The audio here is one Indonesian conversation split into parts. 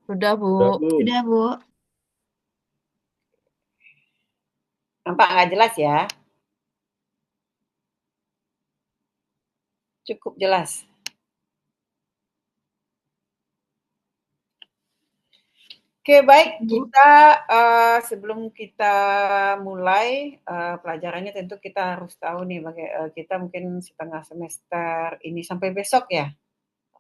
Sudah, Bu. Udah, Bu. Sudah, Bu. Nampak nggak jelas ya? Cukup jelas. Oke, baik. Bu. Kita sebelum kita mulai pelajarannya, tentu kita harus tahu nih, kita mungkin setengah semester ini sampai besok ya.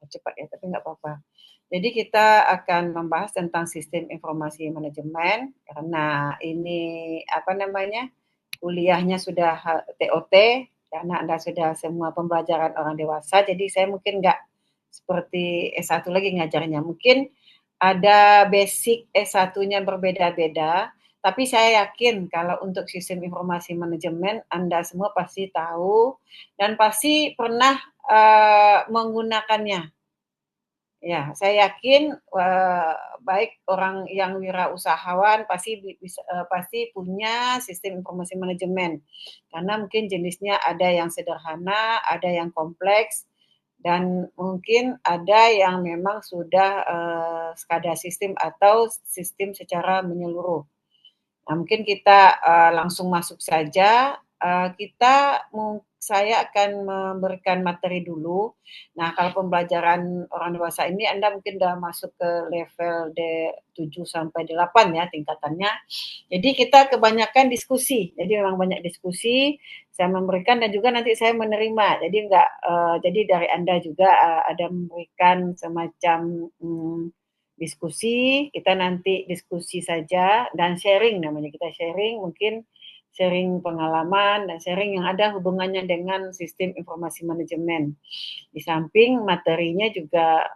Cepat ya, tapi nggak apa-apa. Jadi kita akan membahas tentang sistem informasi manajemen karena ini apa namanya kuliahnya sudah TOT karena Anda sudah semua pembelajaran orang dewasa. Jadi saya mungkin nggak seperti S1 lagi ngajarnya. Mungkin ada basic S1-nya berbeda-beda, tapi saya yakin kalau untuk sistem informasi manajemen Anda semua pasti tahu dan pasti pernah menggunakannya. Ya, saya yakin baik orang yang wirausahawan pasti punya sistem informasi manajemen. Karena mungkin jenisnya ada yang sederhana, ada yang kompleks, dan mungkin ada yang memang sudah SCADA sistem atau sistem secara menyeluruh. Nah, mungkin kita langsung masuk saja. Saya akan memberikan materi dulu. Nah, kalau pembelajaran orang dewasa ini Anda mungkin sudah masuk ke level D7 sampai 8 ya tingkatannya. Jadi kita kebanyakan diskusi. Jadi memang banyak diskusi. Saya memberikan dan juga nanti saya menerima. Jadi dari Anda juga ada memberikan semacam diskusi, kita nanti diskusi saja dan sharing namanya, kita sharing mungkin sharing pengalaman dan sharing yang ada hubungannya dengan sistem informasi manajemen. Di samping materinya juga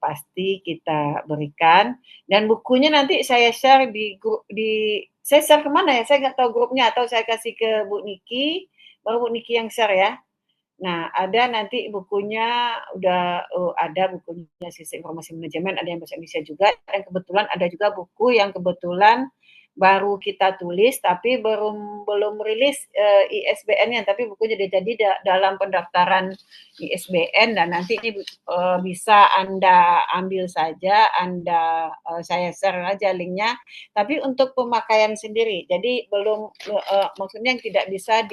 pasti kita berikan dan bukunya nanti saya share di grup saya share kemana ya? Saya nggak tahu grupnya atau saya kasih ke Bu Niki, baru Bu Niki yang share ya. Nah, ada nanti bukunya ada bukunya sistem informasi manajemen, ada yang bahasa Indonesia juga, dan kebetulan ada juga buku yang kebetulan baru kita tulis tapi belum rilis ISBN-nya, tapi bukunya jadi dalam pendaftaran ISBN dan nanti ini bisa Anda ambil saja, saya share aja linknya, tapi untuk pemakaian sendiri. Jadi belum maksudnya tidak bisa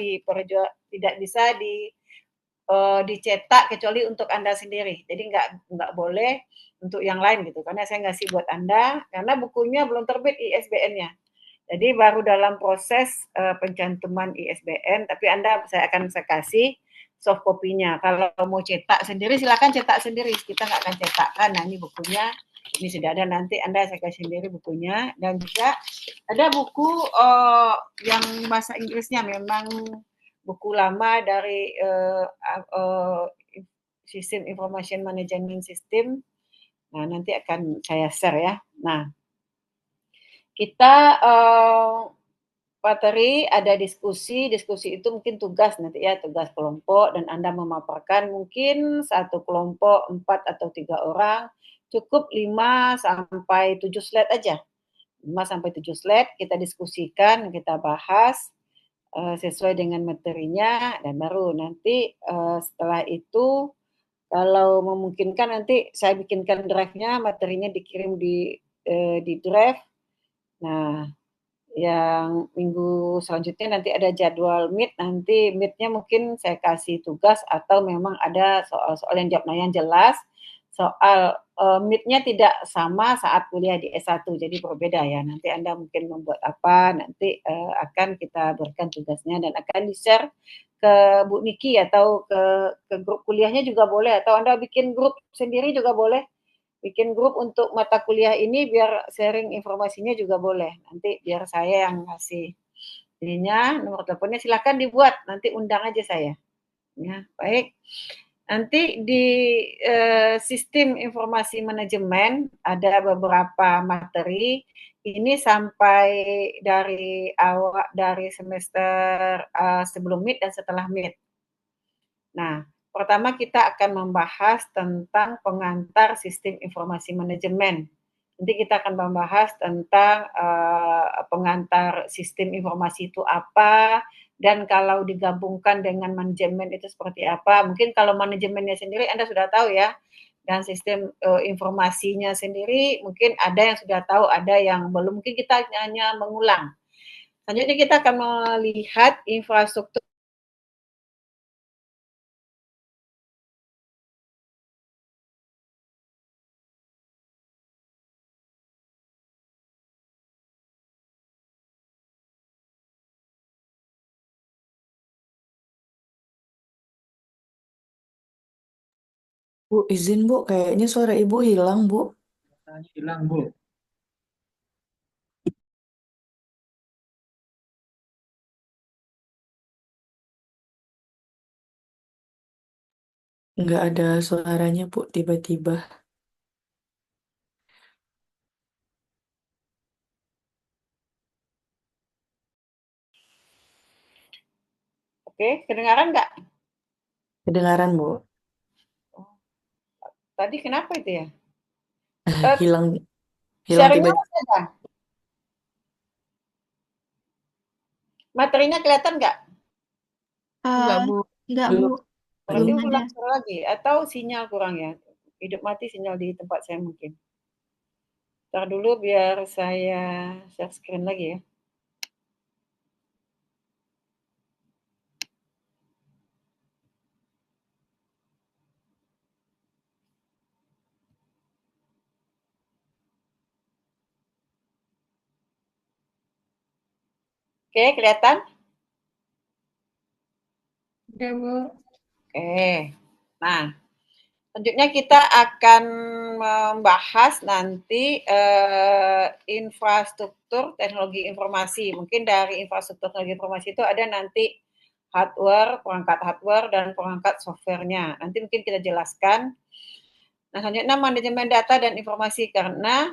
dicetak kecuali untuk Anda sendiri. Jadi nggak boleh untuk yang lain gitu. Karena saya ngasih buat Anda, karena bukunya belum terbit ISBN-nya. Jadi baru dalam proses pencantuman ISBN, tapi saya akan kasih soft copy-nya. Kalau mau cetak sendiri, silakan cetak sendiri. Kita nggak akan cetakkan. Nah, ini bukunya. Ini sudah ada, nanti Anda saya kasih sendiri bukunya. Dan juga ada buku yang bahasa Inggrisnya, memang buku lama dari sistem information management system. Nah, nanti akan saya share ya. Nah, kita materi ada diskusi itu mungkin tugas nanti ya, tugas kelompok, dan Anda memaparkan mungkin satu kelompok 4 atau 3 orang, cukup 5 sampai 7 slide aja. 5 sampai 7 slide kita diskusikan, kita bahas sesuai dengan materinya, dan baru nanti setelah itu kalau memungkinkan nanti saya bikinkan drive-nya, materinya dikirim di drive. Nah, yang minggu selanjutnya nanti ada jadwal meet, nanti meet-nya mungkin saya kasih tugas atau memang ada soal-soal yang jawab. Nah, yang jelas soal meet-nya tidak sama saat kuliah di S1, jadi berbeda ya. Nanti Anda mungkin membuat apa, nanti akan kita berikan tugasnya dan akan di-share ke Bu Niki atau ke grup kuliahnya juga boleh, atau Anda bikin grup sendiri juga boleh. Bikin grup untuk mata kuliah ini biar sharing informasinya juga boleh. Nanti biar saya yang ngasih ininya, nomor teleponnya silakan dibuat, nanti undang aja saya. Ya, baik. Nanti di sistem informasi manajemen ada beberapa materi. Ini sampai dari semester sebelum MIT dan setelah MIT. Nah, pertama kita akan membahas tentang pengantar sistem informasi manajemen. Nanti kita akan membahas tentang pengantar sistem informasi itu apa, dan kalau digabungkan dengan manajemen itu seperti apa. Mungkin kalau manajemennya sendiri Anda sudah tahu ya, Dan sistem informasinya sendiri mungkin ada yang sudah tahu, ada yang belum. Mungkin kita hanya mengulang. Selanjutnya kita akan melihat infrastruktur. Bu, izin Bu, kayaknya suara Ibu hilang Bu. Hilang, Bu. Nggak ada suaranya Bu, tiba-tiba. Oke, kedengaran nggak? Kedengaran Bu. Oh, tadi kenapa itu ya? Eh, Hilang, hilang Share-nya tiba-tiba. masih ada? Materinya kelihatan nggak? Enggak, Eh, Bu. enggak, Bu. Belum, Belum Berarti belum. ada. ulang suara lagi atau sinyal kurang ya? Hidup mati sinyal di tempat saya mungkin. Ntar dulu biar saya share screen lagi ya. Oke, kelihatan? Udah, Bu. Oke. Nah, selanjutnya kita akan membahas nanti infrastruktur teknologi informasi. Mungkin dari infrastruktur teknologi informasi itu ada nanti perangkat hardware dan perangkat softwarenya. Nanti mungkin kita jelaskan. Nah, selanjutnya manajemen data dan informasi karena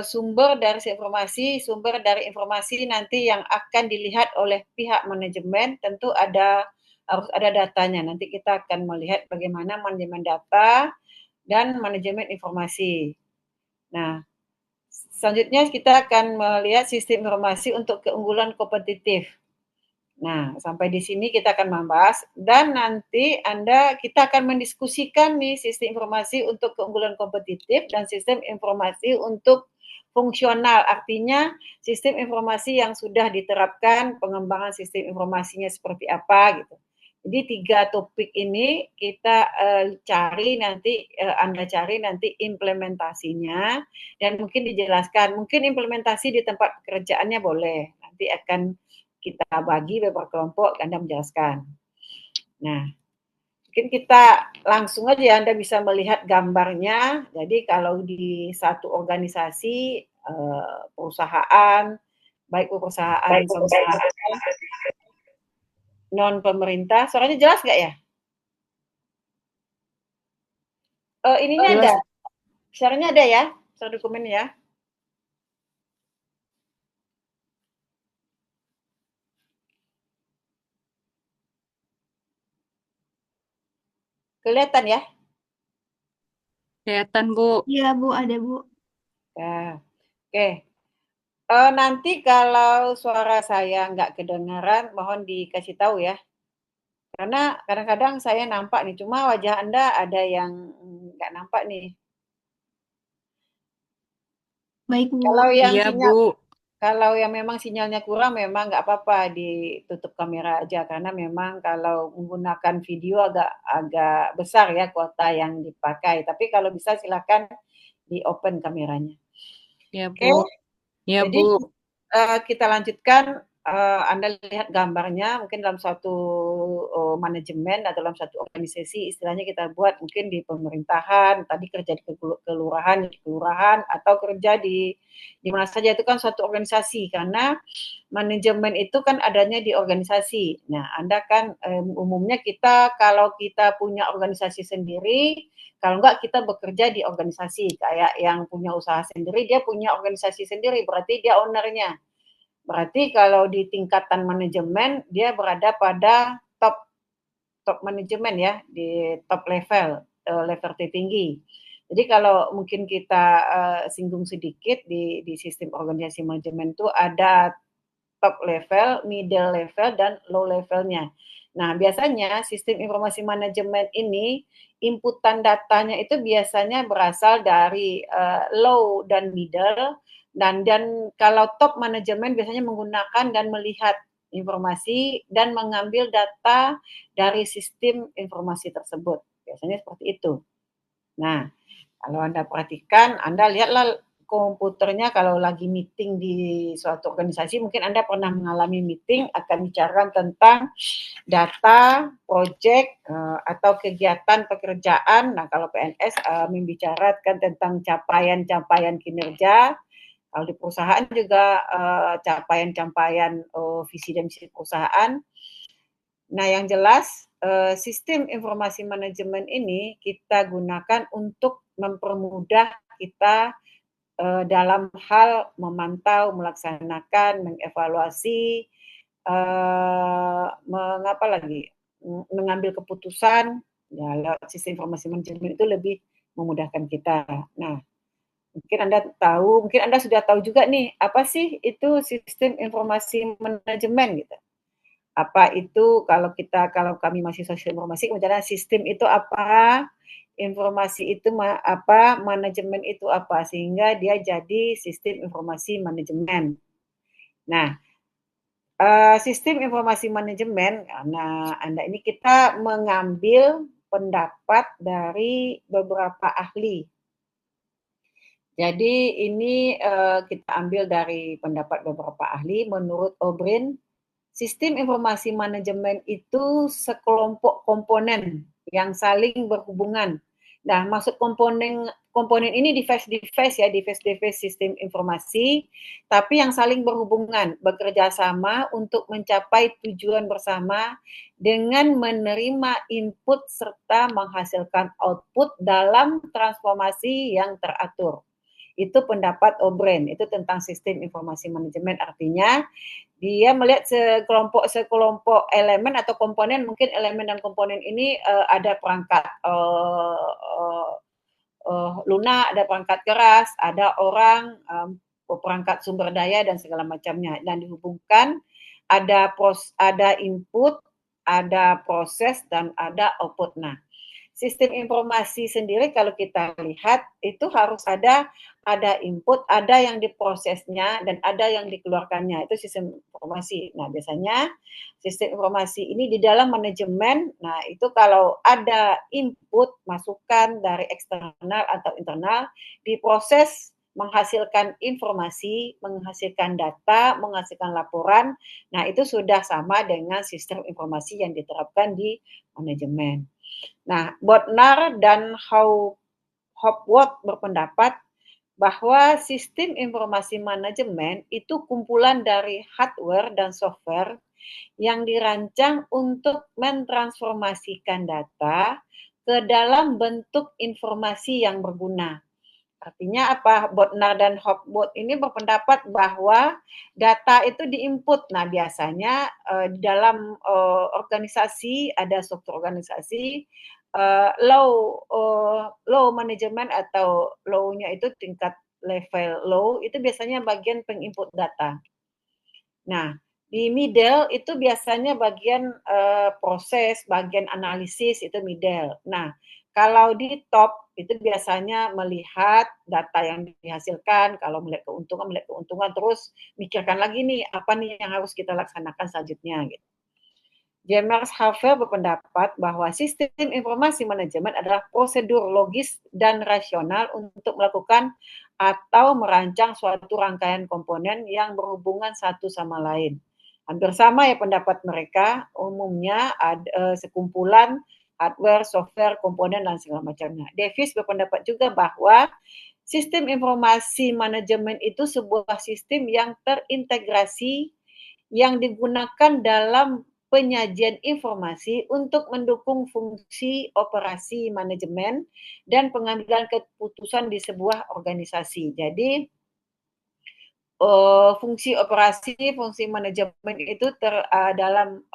sumber dari informasi nanti yang akan dilihat oleh pihak manajemen tentu harus ada datanya. Nanti kita akan melihat bagaimana manajemen data dan manajemen informasi. Nah, selanjutnya kita akan melihat sistem informasi untuk keunggulan kompetitif. Nah, sampai di sini kita akan membahas dan nanti kita akan mendiskusikan nih sistem informasi untuk keunggulan kompetitif dan sistem informasi untuk fungsional. Artinya sistem informasi yang sudah diterapkan, pengembangan sistem informasinya seperti apa gitu. Jadi 3 topik ini kita Anda cari nanti implementasinya dan mungkin dijelaskan. Mungkin implementasi di tempat pekerjaannya boleh. Nanti akan kita bagi beberapa kelompok, Anda menjelaskan. Nah, mungkin kita langsung aja Anda bisa melihat gambarnya. Jadi kalau di satu organisasi, perusahaan, baik perusahaan pemerintah, non pemerintah, suaranya jelas nggak ya? Ininya ada, Jelas. share-nya ada ya, share dokumen ya. Kelihatan ya? Kelihatan, Bu. Iya, Bu, ada, Bu. Nah, oke. Nanti kalau suara saya nggak kedengaran, mohon dikasih tahu ya. Karena kadang-kadang saya nampak nih, cuma wajah Anda ada yang nggak nampak nih. Baik, Bu. Kalau yang Iya, sinyal, Bu. kalau yang memang sinyalnya kurang, memang nggak apa-apa ditutup kamera aja, karena memang kalau menggunakan video agak agak besar ya kuota yang dipakai. Tapi kalau bisa silakan di open kameranya. Iya, Bu. Oke, Iya, jadi Bu. kita lanjutkan. Anda lihat gambarnya mungkin dalam suatu manajemen atau dalam satu organisasi, istilahnya kita buat mungkin di pemerintahan, tadi kerja di kelurahan atau kerja di mana saja, itu kan suatu organisasi karena manajemen itu kan adanya di organisasi. Nah, Anda kan umumnya kalau kita punya organisasi sendiri, kalau enggak kita bekerja di organisasi. Kayak yang punya usaha sendiri, dia punya organisasi sendiri, berarti dia ownernya. Berarti kalau di tingkatan manajemen, dia berada pada top manajemen ya, di top level, level tertinggi. Jadi kalau mungkin kita singgung sedikit di sistem organisasi manajemen itu ada top level, middle level, dan low levelnya. Nah, biasanya sistem informasi manajemen ini inputan datanya itu biasanya berasal dari low dan middle, dan kalau top manajemen biasanya menggunakan dan melihat informasi dan mengambil data dari sistem informasi tersebut. Biasanya seperti itu. Nah, kalau Anda perhatikan, Anda lihatlah komputernya kalau lagi meeting di suatu organisasi, mungkin Anda pernah mengalami meeting akan bicarakan tentang data, proyek, atau kegiatan pekerjaan. Nah, kalau PNS membicarakan tentang capaian-capaian kinerja, kalau di perusahaan juga capaian-capaian visi dan misi perusahaan. Nah, yang jelas sistem informasi manajemen ini kita gunakan untuk mempermudah kita dalam hal memantau, melaksanakan, mengevaluasi, mengapa lagi, mengambil keputusan, ya lewat sistem informasi manajemen itu lebih memudahkan kita. Nah, mungkin Anda sudah tahu juga nih, apa sih itu sistem informasi manajemen gitu. Apa itu kalau kami masih sosial informasi, kemudian sistem itu apa, informasi itu apa, manajemen itu apa, sehingga dia jadi sistem informasi manajemen. Nah, sistem informasi manajemen, nah Anda ini kita mengambil pendapat dari beberapa ahli. Jadi ini kita ambil dari pendapat beberapa ahli. Menurut O'Brien, sistem informasi manajemen itu sekelompok komponen yang saling berhubungan. Nah, maksud komponen ini device sistem informasi, tapi yang saling berhubungan, bekerja sama untuk mencapai tujuan bersama dengan menerima input serta menghasilkan output dalam transformasi yang teratur. Itu pendapat O'Brien, itu tentang sistem informasi manajemen, artinya dia melihat sekelompok elemen atau komponen, mungkin elemen dan komponen ini ada perangkat lunak, ada perangkat keras, ada orang, perangkat sumber daya dan segala macamnya, dan dihubungkan ada input, ada proses, dan ada output. Nah, sistem informasi sendiri kalau kita lihat itu harus ada input, ada yang diprosesnya, dan ada yang dikeluarkannya. Itu sistem informasi. Nah, biasanya sistem informasi ini di dalam manajemen, nah itu kalau ada input, masukan dari eksternal atau internal, diproses menghasilkan informasi, menghasilkan data, menghasilkan laporan. Nah, itu sudah sama dengan sistem informasi yang diterapkan di manajemen. Nah, Bodnar dan Hopwood berpendapat bahwa sistem informasi manajemen itu kumpulan dari hardware dan software yang dirancang untuk mentransformasikan data ke dalam bentuk informasi yang berguna. Artinya apa? Bodnar dan Hopwood ini berpendapat bahwa data itu diinput. Nah, biasanya di dalam organisasi, ada struktur organisasi, low management atau low-nya itu tingkat level low, itu biasanya bagian penginput data. Nah, di middle itu biasanya bagian proses, bagian analisis, itu middle. Nah, kalau di top itu biasanya melihat data yang dihasilkan, kalau melihat keuntungan, terus mikirkan lagi nih, apa nih yang harus kita laksanakan selanjutnya gitu. James Havel berpendapat bahwa sistem informasi manajemen adalah prosedur logis dan rasional untuk melakukan atau merancang suatu rangkaian komponen yang berhubungan satu sama lain. Hampir sama ya pendapat mereka, umumnya ada sekumpulan hardware, software, komponen, dan segala macamnya. Davis berpendapat juga bahwa sistem informasi manajemen itu sebuah sistem yang terintegrasi yang digunakan dalam penyajian informasi untuk mendukung fungsi operasi manajemen dan pengambilan keputusan di sebuah organisasi. Jadi fungsi operasi, fungsi manajemen itu dalam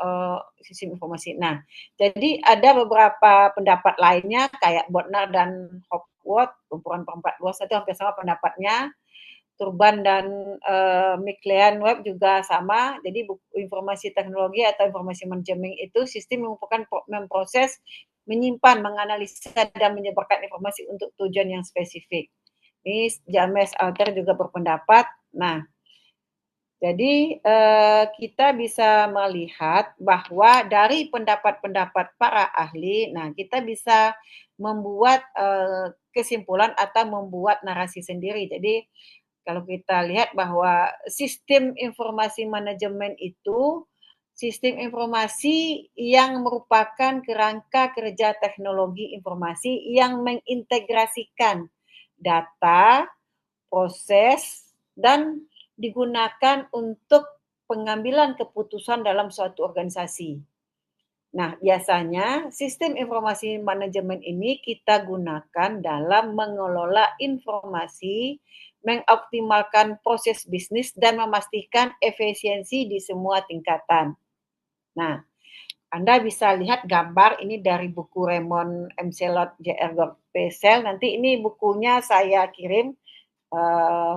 sistem informasi. Nah, jadi ada beberapa pendapat lainnya kayak Bodnar dan Hopwood, kumpulan perempat luas itu hampir sama pendapatnya. Turban dan Miklean Web juga sama. Jadi informasi teknologi atau informasi manajemen itu sistem merupakan memproses, menyimpan, menganalisa dan menyebarkan informasi untuk tujuan yang spesifik. Ini James Alter juga berpendapat. Nah, jadi kita bisa melihat bahwa dari pendapat-pendapat para ahli, nah kita bisa membuat kesimpulan atau membuat narasi sendiri. Jadi kalau kita lihat bahwa sistem informasi manajemen itu sistem informasi yang merupakan kerangka kerja teknologi informasi yang mengintegrasikan data, proses, dan digunakan untuk pengambilan keputusan dalam suatu organisasi. Nah, biasanya sistem informasi manajemen ini kita gunakan dalam mengelola informasi, mengoptimalkan proses bisnis, dan memastikan efisiensi di semua tingkatan. Nah, Anda bisa lihat gambar ini dari buku Raymond M. Selot, J.R. Pesel. Nanti ini bukunya saya kirim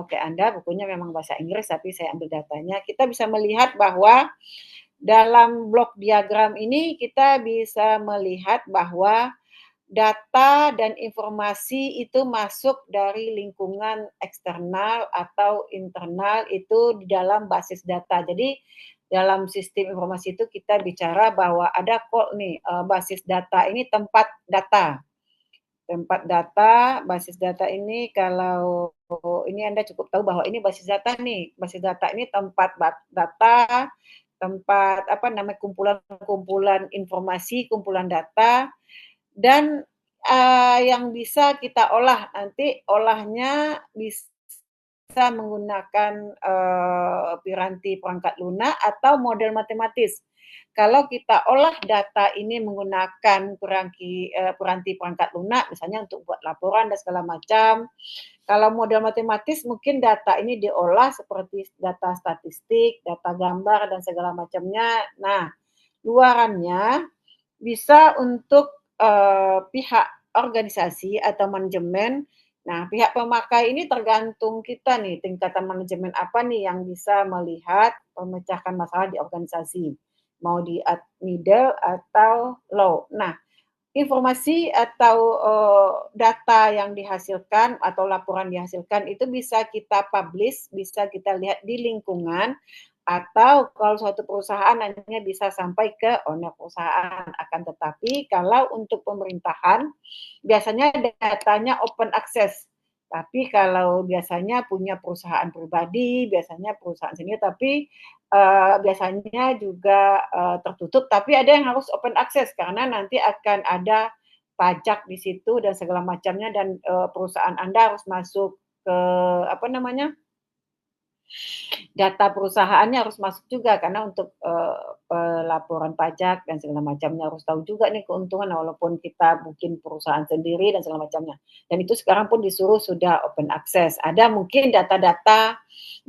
ke Anda, bukunya memang bahasa Inggris, tapi saya ambil datanya. Kita bisa melihat bahwa dalam blok diagram ini kita bisa melihat bahwa data dan informasi itu masuk dari lingkungan eksternal atau internal itu di dalam basis data. Jadi dalam sistem informasi itu kita bicara bahwa ada kok nih basis data ini tempat data. Tempat data, basis data ini kalau ini Anda cukup tahu bahwa ini basis data nih. Basis data ini tempat data, tempat kumpulan informasi, kumpulan data, dan yang bisa kita olah. Nanti olahnya bisa menggunakan piranti perangkat lunak atau model matematis. Kalau kita olah data ini menggunakan piranti perangkat lunak, misalnya untuk buat laporan dan segala macam. Kalau model matematis mungkin data ini diolah seperti data statistik, data gambar dan segala macamnya. Nah, luarannya bisa untuk pihak organisasi atau manajemen. Nah, pihak pemakai ini tergantung kita nih, tingkatan manajemen apa nih yang bisa melihat memecahkan masalah di organisasi. Mau di middle atau low. Nah, informasi atau data yang dihasilkan atau laporan dihasilkan itu bisa kita publish, bisa kita lihat di lingkungan, atau kalau suatu perusahaan nantinya bisa sampai ke owner perusahaan. Akan tetapi kalau untuk pemerintahan biasanya datanya open access. Tapi kalau biasanya punya perusahaan pribadi, biasanya perusahaan sendiri, tapi biasanya juga tertutup. Tapi ada yang harus open access karena nanti akan ada pajak di situ dan segala macamnya, dan perusahaan Anda harus masuk ke data perusahaannya harus masuk juga, karena untuk pelaporan pajak dan segala macamnya harus tahu juga nih keuntungan, walaupun kita bikin perusahaan sendiri dan segala macamnya. Dan itu sekarang pun disuruh sudah open access. Ada mungkin data-data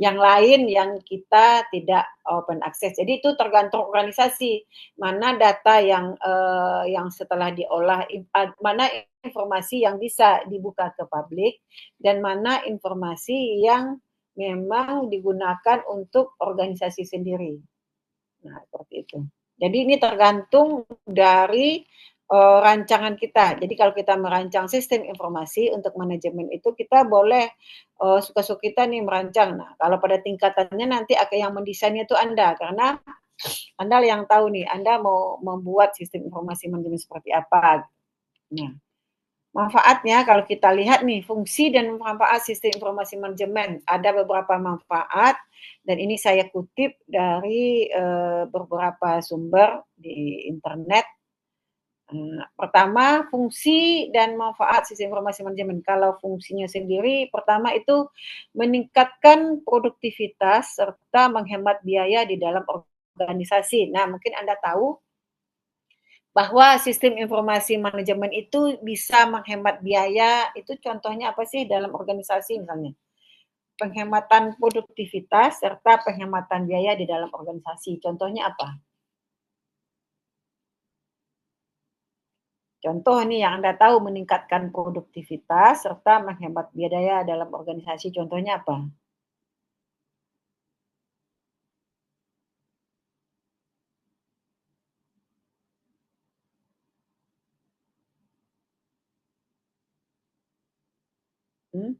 yang lain yang kita tidak open access. Jadi itu tergantung organisasi, mana data yang setelah diolah, mana informasi yang bisa dibuka ke publik dan mana informasi yang memang digunakan untuk organisasi sendiri. Nah, seperti itu. Jadi ini tergantung dari rancangan kita. Jadi kalau kita merancang sistem informasi untuk manajemen itu, kita boleh suka-suka kita nih merancang. Nah, kalau pada tingkatannya nanti yang mendesainnya itu Anda, karena Anda yang tahu nih, Anda mau membuat sistem informasi manajemen seperti apa. Nah, manfaatnya kalau kita lihat nih, fungsi dan manfaat sistem informasi manajemen. Ada beberapa manfaat dan ini saya kutip dari beberapa sumber di internet. Pertama, fungsi dan manfaat sistem informasi manajemen. Kalau fungsinya sendiri, pertama itu meningkatkan produktivitas serta menghemat biaya di dalam organisasi. Nah, mungkin Anda tahu bahwa sistem informasi manajemen itu bisa menghemat biaya. Itu contohnya apa sih dalam organisasi misalnya? Penghematan produktivitas serta penghematan biaya di dalam organisasi. Contohnya apa? Contoh nih yang Anda tahu meningkatkan produktivitas serta menghemat biaya dalam organisasi. Contohnya apa? Hmm?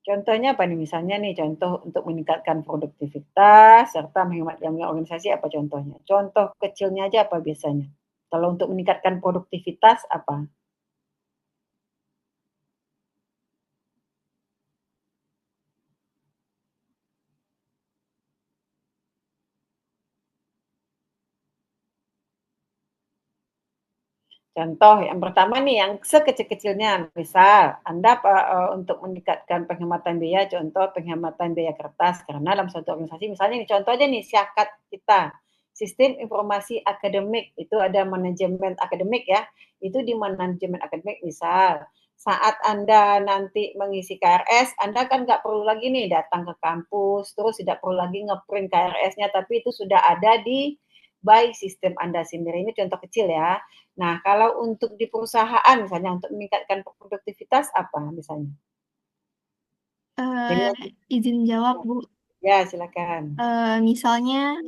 Contohnya apa nih? Misalnya nih contoh untuk meningkatkan produktivitas serta menghemat biaya organisasi apa contohnya? Contoh kecilnya aja apa biasanya? Kalau untuk meningkatkan produktivitas apa? Contoh yang pertama nih yang sekecil-kecilnya, misal Anda untuk meningkatkan penghematan biaya, contoh penghematan biaya kertas karena dalam suatu organisasi misalnya nih contoh aja nih SYAKAT kita, Sistem Informasi Akademik, itu ada manajemen akademik ya, itu di manajemen akademik misal saat Anda nanti mengisi KRS, Anda kan nggak perlu lagi nih datang ke kampus, terus tidak perlu lagi ngeprint KRS-nya, tapi itu sudah ada di by sistem Anda sendiri. Ini contoh kecil ya. Nah, kalau untuk di perusahaan misalnya untuk meningkatkan produktivitas apa misalnya? Dengan Izin jawab, Bu. ya silakan. Misalnya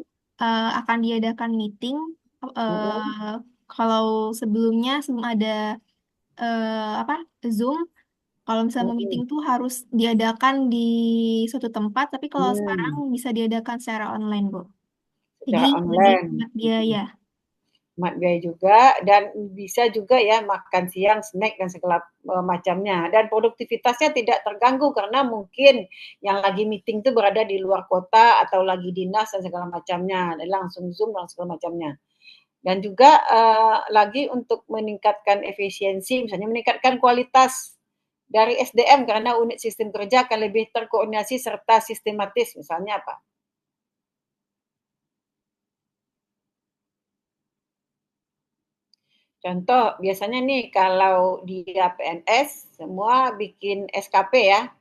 akan diadakan meeting. Mm-mm. Kalau sebelum ada apa Zoom, kalau misalnya mau Mm-mm. meeting tuh harus diadakan di suatu tempat, tapi kalau sekarang Hmm, bisa diadakan secara online, Bu. Jadi secara lebih online. hemat biaya. Hemat biaya juga dan bisa juga ya makan siang, snack dan segala macamnya dan produktivitasnya tidak terganggu karena mungkin yang lagi meeting itu berada di luar kota atau lagi dinas dan segala macamnya, dan langsung Zoom dan segala macamnya. Dan juga lagi untuk meningkatkan efisiensi, misalnya meningkatkan kualitas dari SDM karena unit sistem kerja akan lebih terkoordinasi serta sistematis, misalnya apa? Contoh, biasanya nih kalau dia PNS, semua bikin SKP ya.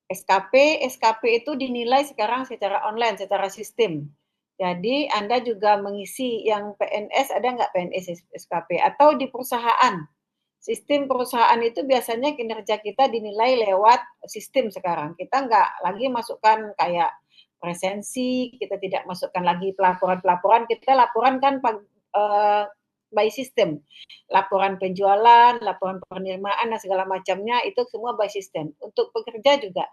SKP itu dinilai sekarang secara online, secara sistem. Jadi Anda juga mengisi yang PNS, ada nggak PNS SKP? Atau di perusahaan. Sistem perusahaan itu biasanya kinerja kita dinilai lewat sistem sekarang. Kita nggak lagi masukkan kayak presensi, kita tidak masukkan lagi pelaporan-pelaporan, kita laporan kan by system. Laporan penjualan, laporan penerimaan dan segala macamnya itu semua by system. Untuk pekerja juga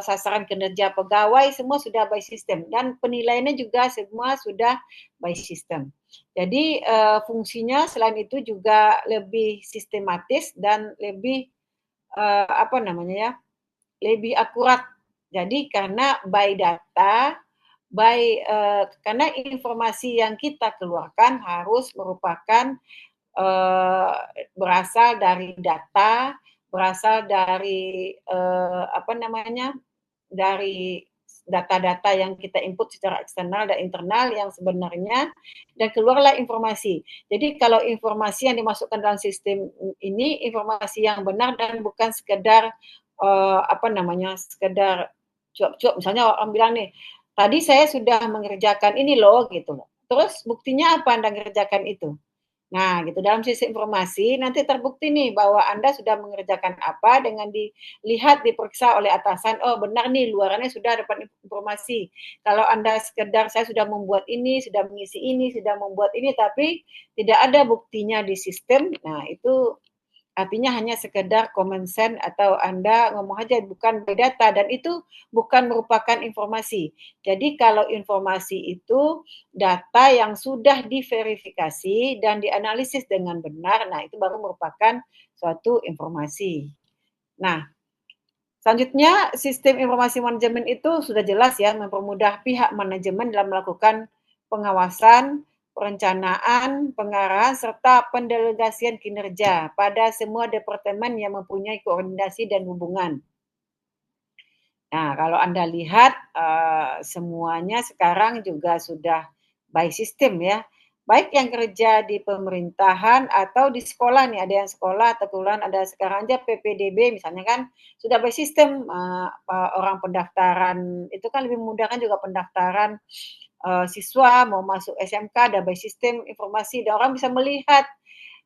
sasaran kinerja pegawai semua sudah by system dan penilaiannya juga semua sudah by system. Jadi fungsinya selain itu juga lebih sistematis dan lebih apa namanya ya, lebih akurat. Jadi karena by data, karena informasi yang kita keluarkan harus merupakan berasal dari data, berasal dari apa namanya, dari data-data yang kita input secara eksternal dan internal yang sebenarnya dan keluarlah informasi. Jadi kalau informasi yang dimasukkan dalam sistem ini informasi yang benar dan bukan sekedar apa namanya, sekedar cuap-cuap. Misalnya orang bilang nih, tadi saya sudah mengerjakan ini loh gitu loh. Terus buktinya apa Anda mengerjakan itu? Nah, gitu dalam sisi informasi nanti terbukti nih bahwa Anda sudah mengerjakan apa dengan dilihat diperiksa oleh atasan, oh benar nih luarannya sudah dapat informasi. Kalau Anda sekedar saya sudah membuat ini, sudah mengisi ini, sudah membuat ini tapi tidak ada buktinya di sistem, nah itu artinya hanya sekedar common sense atau Anda ngomong aja bukan data dan itu bukan merupakan informasi. Jadi kalau informasi itu data yang sudah diverifikasi dan dianalisis dengan benar, nah itu baru merupakan suatu informasi. Nah, selanjutnya sistem informasi manajemen itu sudah jelas ya mempermudah pihak manajemen dalam melakukan pengawasan, perencanaan, pengarahan, serta pendelegasian kinerja pada semua departemen yang mempunyai koordinasi dan hubungan. Nah, kalau Anda lihat semuanya sekarang juga sudah by system ya. Baik yang kerja di pemerintahan atau di sekolah nih, ada yang sekolah atau kebetulan ada sekarang aja PPDB misalnya kan sudah by system orang pendaftaran itu kan lebih memudahkan juga pendaftaran siswa mau masuk SMK ada by system informasi dan orang bisa melihat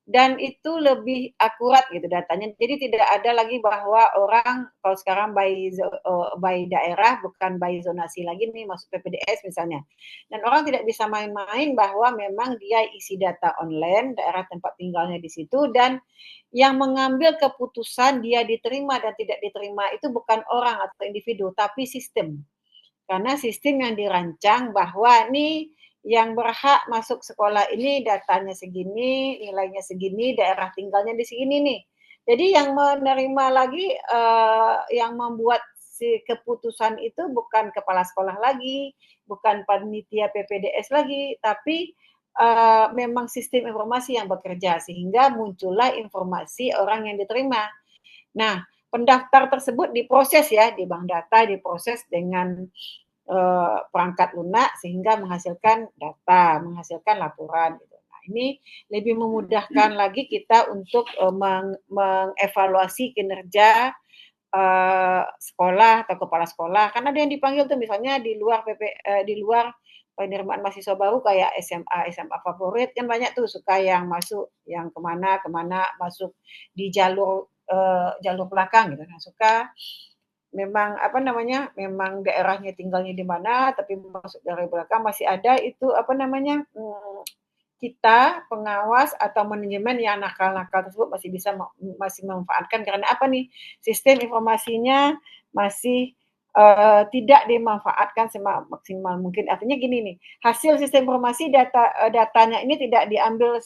dan itu lebih akurat gitu datanya. Jadi tidak ada lagi bahwa orang kalau sekarang by daerah bukan by zonasi lagi nih masuk PPDS misalnya. Dan orang tidak bisa main-main bahwa memang dia isi data online, daerah tempat tinggalnya di situ dan yang mengambil keputusan dia diterima dan tidak diterima itu bukan orang atau individu tapi sistem. Karena sistem yang dirancang bahwa nih yang berhak masuk sekolah ini datanya segini, nilainya segini, daerah tinggalnya di sini nih. Jadi yang menerima lagi, yang membuat si keputusan itu bukan kepala sekolah lagi, bukan panitia PPDS lagi, tapi memang sistem informasi yang bekerja sehingga muncullah informasi orang yang diterima. Nah, pendaftar tersebut diproses ya di bank data, diproses dengan perangkat lunak sehingga menghasilkan data, menghasilkan laporan gitu. Nah, ini lebih memudahkan lagi kita untuk mengevaluasi kinerja sekolah atau kepala sekolah. Kan ada yang dipanggil tuh misalnya di luar di luar penerimaan mahasiswa baru kayak SMA favorit kan banyak tuh suka yang masuk yang kemana masuk di jalur jalur belakang gitu. Nah, suka memang apa namanya, memang daerahnya tinggalnya di mana, tapi masuk dari belakang masih ada itu apa namanya, kita pengawas atau manajemen yang nakal-nakal tersebut masih memanfaatkan karena apa nih, sistem informasinya masih tidak dimanfaatkan semaksimal mungkin. Artinya gini nih, hasil sistem informasi datanya ini tidak diambil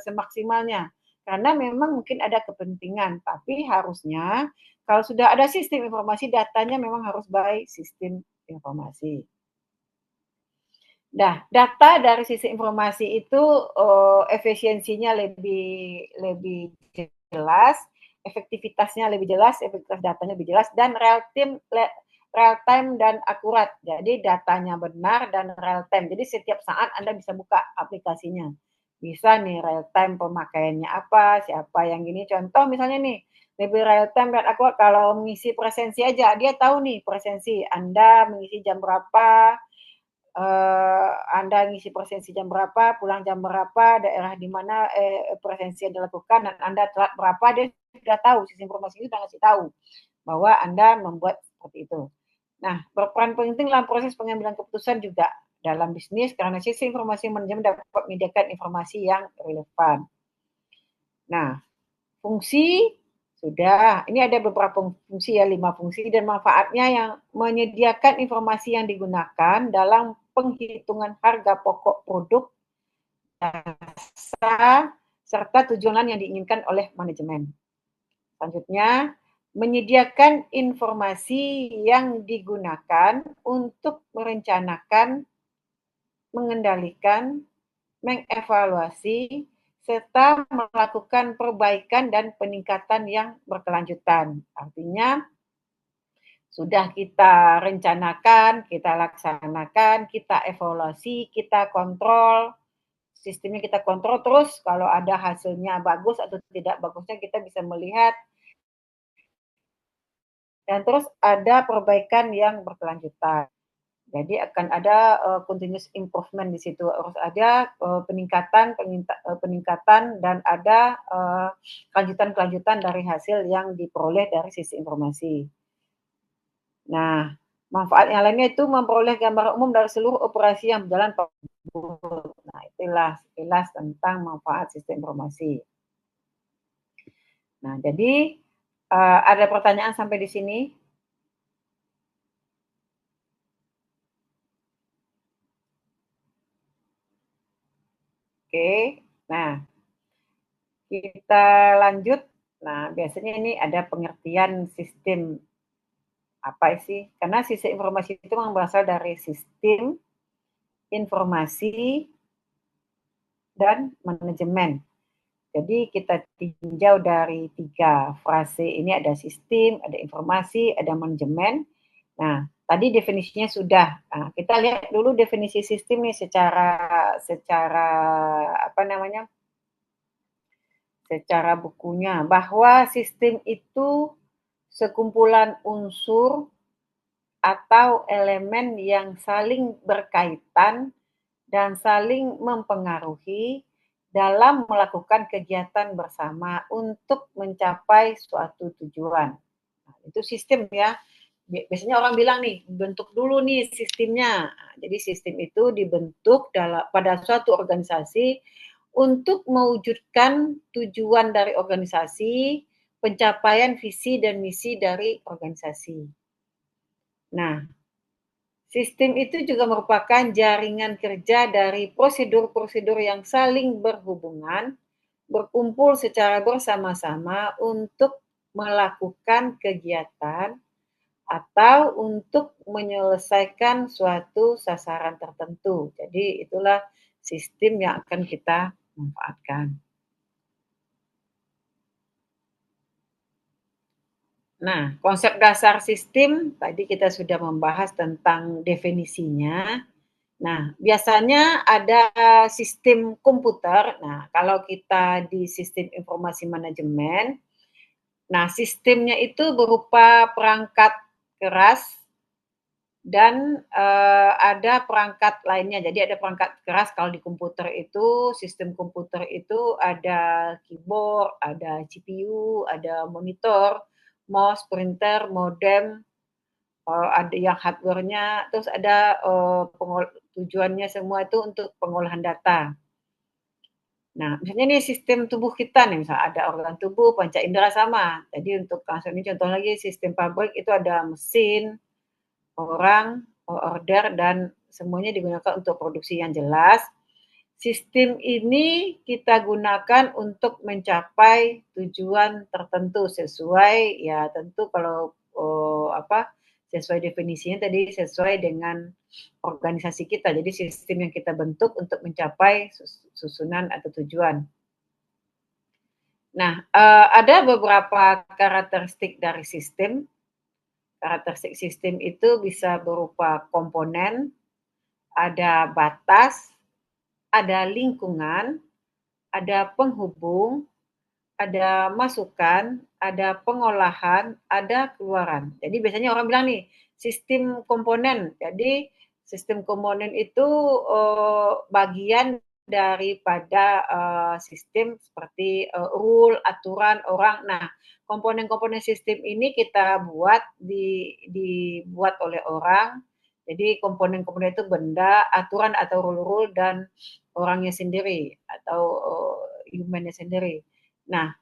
semaksimalnya karena memang mungkin ada kepentingan, tapi harusnya kalau sudah ada sistem informasi, datanya memang harus by sistem informasi. Nah, data dari sisi informasi itu efisiensinya lebih jelas, efektivitasnya lebih jelas, efektivitas datanya lebih jelas, dan real time dan akurat. Jadi datanya benar dan real time. Jadi setiap saat Anda bisa buka aplikasinya. Bisa nih real time pemakaiannya apa, siapa yang gini. Contoh misalnya nih, lebih real time dan akurat kalau mengisi presensi aja, dia tahu nih presensi Anda mengisi jam berapa, Anda ngisi presensi jam berapa, pulang jam berapa, daerah di mana presensi yang dilakukan, dan Anda telat berapa, dia sudah tahu, sistem informasi itu sudah ngasih tahu bahwa Anda membuat seperti itu. Nah, berperan penting dalam proses pengambilan keputusan juga dalam bisnis karena sistem informasi manajemen dapat menyediakan informasi yang relevan. Nah, fungsi sudah, ini ada beberapa fungsi ya, 5 fungsi dan manfaatnya yang menyediakan informasi yang digunakan dalam penghitungan harga pokok produk, jasa, serta tujuan yang diinginkan oleh manajemen. Selanjutnya, menyediakan informasi yang digunakan untuk merencanakan, mengendalikan, mengevaluasi, serta melakukan perbaikan dan peningkatan yang berkelanjutan. Artinya, sudah kita rencanakan, kita laksanakan, kita evaluasi, kita kontrol, sistemnya kita kontrol terus kalau ada hasilnya bagus atau tidak bagusnya kita bisa melihat dan terus ada perbaikan yang berkelanjutan. Jadi akan ada continuous improvement di situ, harus ada peningkatan dan ada kelanjutan-kelanjutan dari hasil yang diperoleh dari sisi informasi. Nah, manfaat yang lainnya itu memperoleh gambaran umum dari seluruh operasi yang berjalan. Nah, itulah sekilas tentang manfaat sistem informasi. Nah, jadi ada pertanyaan sampai di sini? Oke, nah kita lanjut. Nah, biasanya ini ada pengertian sistem apa sih? Karena sistem informasi itu memang berasal dari sistem, informasi, dan manajemen. Jadi kita tinjau dari 3 frase ini, ada sistem, ada informasi, ada manajemen. Nah, tadi definisinya sudah. Nah, kita lihat dulu definisi sistem nih secara apa namanya? Secara bukunya, bahwa sistem itu sekumpulan unsur atau elemen yang saling berkaitan dan saling mempengaruhi dalam melakukan kegiatan bersama untuk mencapai suatu tujuan. Nah, itu sistem ya. Biasanya orang bilang nih, bentuk dulu nih sistemnya. Nah, jadi sistem itu dibentuk pada suatu organisasi untuk mewujudkan tujuan dari organisasi, pencapaian visi dan misi dari organisasi. Nah, sistem itu juga merupakan jaringan kerja dari prosedur-prosedur yang saling berhubungan, berkumpul secara bersama-sama untuk melakukan kegiatan atau untuk menyelesaikan suatu sasaran tertentu. Jadi itulah sistem yang akan kita manfaatkan. Nah, konsep dasar sistem tadi kita sudah membahas tentang definisinya. Nah, biasanya ada sistem komputer. Nah, kalau kita di sistem informasi manajemen, nah sistemnya itu berupa perangkat keras dan ada perangkat lainnya. Jadi ada perangkat keras kalau di komputer itu, sistem komputer itu ada keyboard, ada CPU, ada monitor, mouse, printer, modem, ada yang hardware-nya, terus ada tujuannya semua itu untuk pengolahan data. Nah, misalnya nih sistem tubuh kita nih, misalnya ada organ tubuh, panca indera sama. Jadi untuk langsung ini contoh lagi sistem pabrik itu ada mesin, orang, order, dan semuanya digunakan untuk produksi yang jelas. Sistem ini kita gunakan untuk mencapai tujuan tertentu sesuai ya tentu kalau sesuai definisinya tadi sesuai dengan organisasi kita. Jadi sistem yang kita bentuk untuk mencapai susunan atau tujuan. Nah, ada beberapa karakteristik dari sistem. Karakteristik sistem itu bisa berupa komponen, ada batas, ada lingkungan, ada penghubung, ada masukan, ada pengolahan, ada keluaran. Jadi biasanya orang bilang nih, sistem komponen. Jadi sistem komponen itu bagian daripada sistem seperti rule, aturan, orang. Nah, komponen-komponen sistem ini kita buat dibuat oleh orang. Jadi komponen-komponen itu benda, aturan atau rule-rule dan orangnya sendiri atau humannya sendiri. Nah,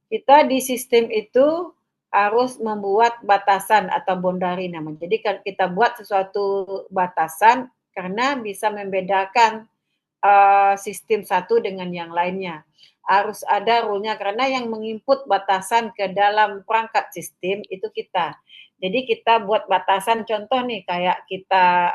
kita di sistem itu harus membuat batasan atau boundary namanya. Jadi kita buat sesuatu batasan karena bisa membedakan sistem satu dengan yang lainnya. Harus ada rule-nya karena yang menginput batasan ke dalam perangkat sistem itu kita. Jadi kita buat batasan contoh nih kayak kita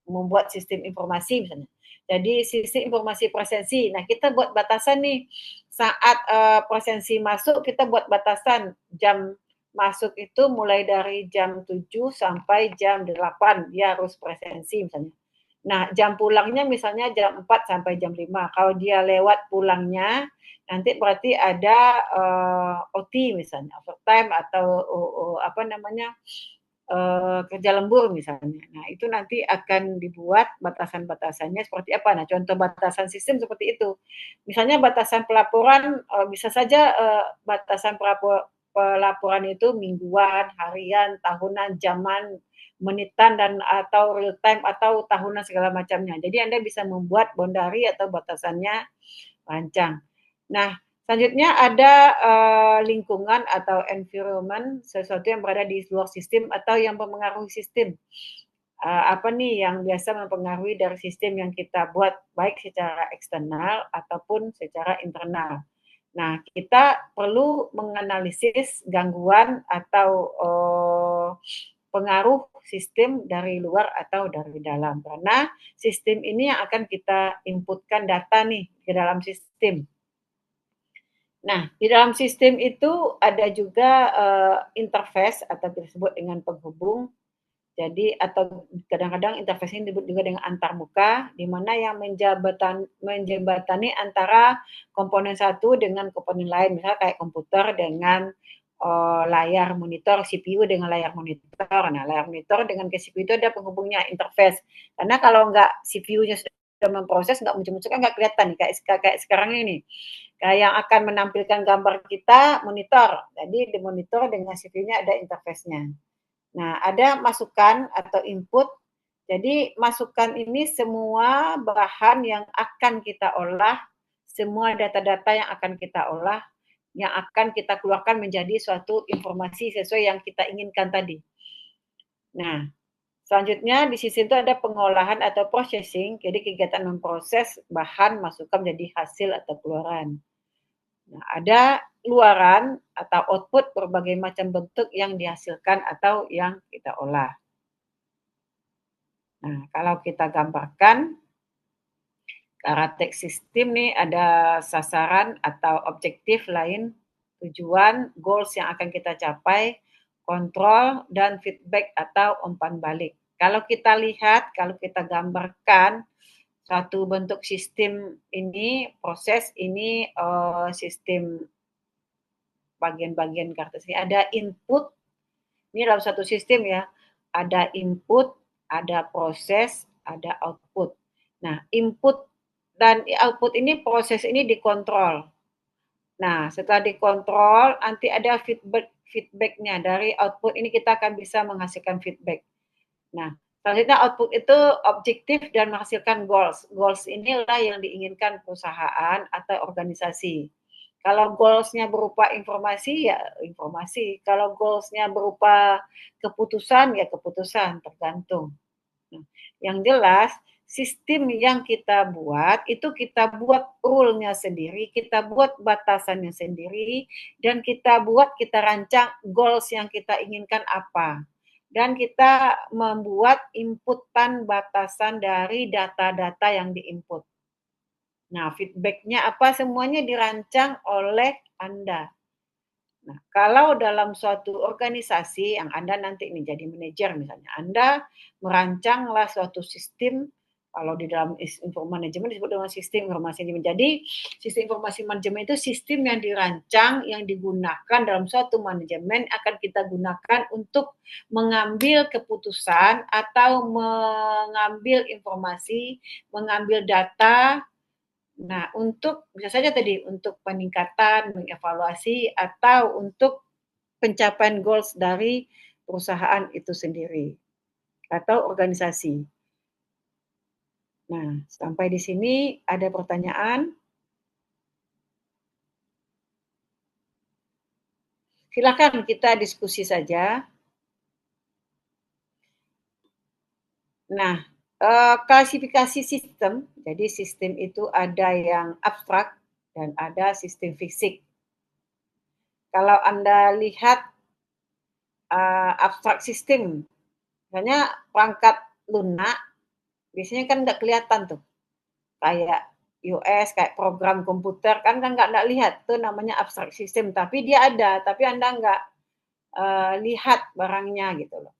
membuat sistem informasi misalnya. Jadi sistem informasi presensi. Nah, kita buat batasan nih saat presensi masuk kita buat batasan jam masuk itu mulai dari jam 7 sampai jam 8 dia harus presensi misalnya. Nah, jam pulangnya misalnya jam 4 sampai jam 5. Kalau dia lewat pulangnya, nanti berarti ada OT misalnya, overtime atau kerja lembur misalnya. Nah, itu nanti akan dibuat batasan-batasannya seperti apa. Nah, contoh batasan sistem seperti itu. Misalnya batasan pelaporan bisa saja batasan pelaporan itu mingguan, harian, tahunan, jaman, menitan dan atau real time atau tahunan segala macamnya. Jadi Anda bisa membuat boundary atau batasannya rancang. Nah, selanjutnya ada lingkungan atau environment, sesuatu yang berada di luar sistem atau yang mempengaruhi sistem. Apa nih yang biasa mempengaruhi dari sistem yang kita buat baik secara eksternal ataupun secara internal. Nah, kita perlu menganalisis gangguan atau pengaruh sistem dari luar atau dari dalam. Karena sistem ini yang akan kita inputkan data nih ke dalam sistem. Nah, di dalam sistem itu ada juga interface atau disebut dengan penghubung. Jadi atau kadang-kadang interface ini disebut juga dengan antarmuka, di mana yang menjembatani antara komponen satu dengan komponen lain, misalnya kayak komputer dengan layar monitor, CPU dengan layar monitor. Nah, layar monitor dengan CPU itu ada penghubungnya, interface. Karena kalau nggak CPU-nya memproses nggak muncul-muncul kan nggak kelihatan nih kayak sekarang ini. Kayak yang akan menampilkan gambar kita monitor. Jadi di monitor dengan CPU-nya ada interface-nya. Nah, ada masukan atau input. Jadi masukan ini semua bahan yang akan kita olah, semua data-data yang akan kita olah, yang akan kita keluarkan menjadi suatu informasi sesuai yang kita inginkan tadi. Nah, selanjutnya di sisi itu ada pengolahan atau processing, jadi kegiatan memproses bahan masukkan menjadi hasil atau keluaran. Nah, ada luaran atau output berbagai macam bentuk yang dihasilkan atau yang kita olah. Nah, kalau kita gambarkan, karakter sistem nih ada sasaran atau objektif lain, tujuan, goals yang akan kita capai, kontrol, dan feedback atau umpan balik. Kalau kita lihat, kalau kita gambarkan suatu bentuk sistem ini, proses ini sistem bagian-bagian karakter ini ada input, ini dalam satu sistem ya, ada input, ada proses, ada output. Nah, input dan output ini proses ini dikontrol. Nah, setelah dikontrol, nanti ada feedback-nya. Dari output ini kita akan bisa menghasilkan feedback. Nah, selanjutnya output itu objektif dan menghasilkan goals. Goals inilah yang diinginkan perusahaan atau organisasi. Kalau goals-nya berupa informasi, ya informasi. Kalau goals-nya berupa keputusan, ya keputusan, tergantung. Nah, yang jelas, sistem yang kita buat, itu kita buat rule-nya sendiri, kita buat batasannya sendiri, dan kita rancang goals yang kita inginkan apa. Dan kita membuat inputan batasan dari data-data yang diinput. Nah, feedback-nya apa semuanya dirancang oleh Anda. Nah, kalau dalam suatu organisasi yang Anda nanti ini jadi manajer misalnya, Anda merancanglah suatu sistem, kalau di dalam manajemen disebut dengan sistem informasi manajemen. Jadi, sistem informasi manajemen itu sistem yang dirancang, yang digunakan dalam suatu manajemen akan kita gunakan untuk mengambil keputusan atau mengambil informasi, mengambil data. Nah, untuk bisa saja tadi untuk peningkatan, mengevaluasi atau untuk pencapaian goals dari perusahaan itu sendiri atau organisasi. Nah, sampai di sini ada pertanyaan? Silakan kita diskusi saja. Nah, klasifikasi sistem, jadi sistem itu ada yang abstrak dan ada sistem fisik. Kalau Anda lihat abstrak sistem, misalnya perangkat lunak, biasanya kan nggak kelihatan tuh, kayak US, kayak program komputer, kan nggak lihat, tuh namanya abstrak sistem, tapi dia ada, tapi Anda nggak lihat barangnya gitu loh.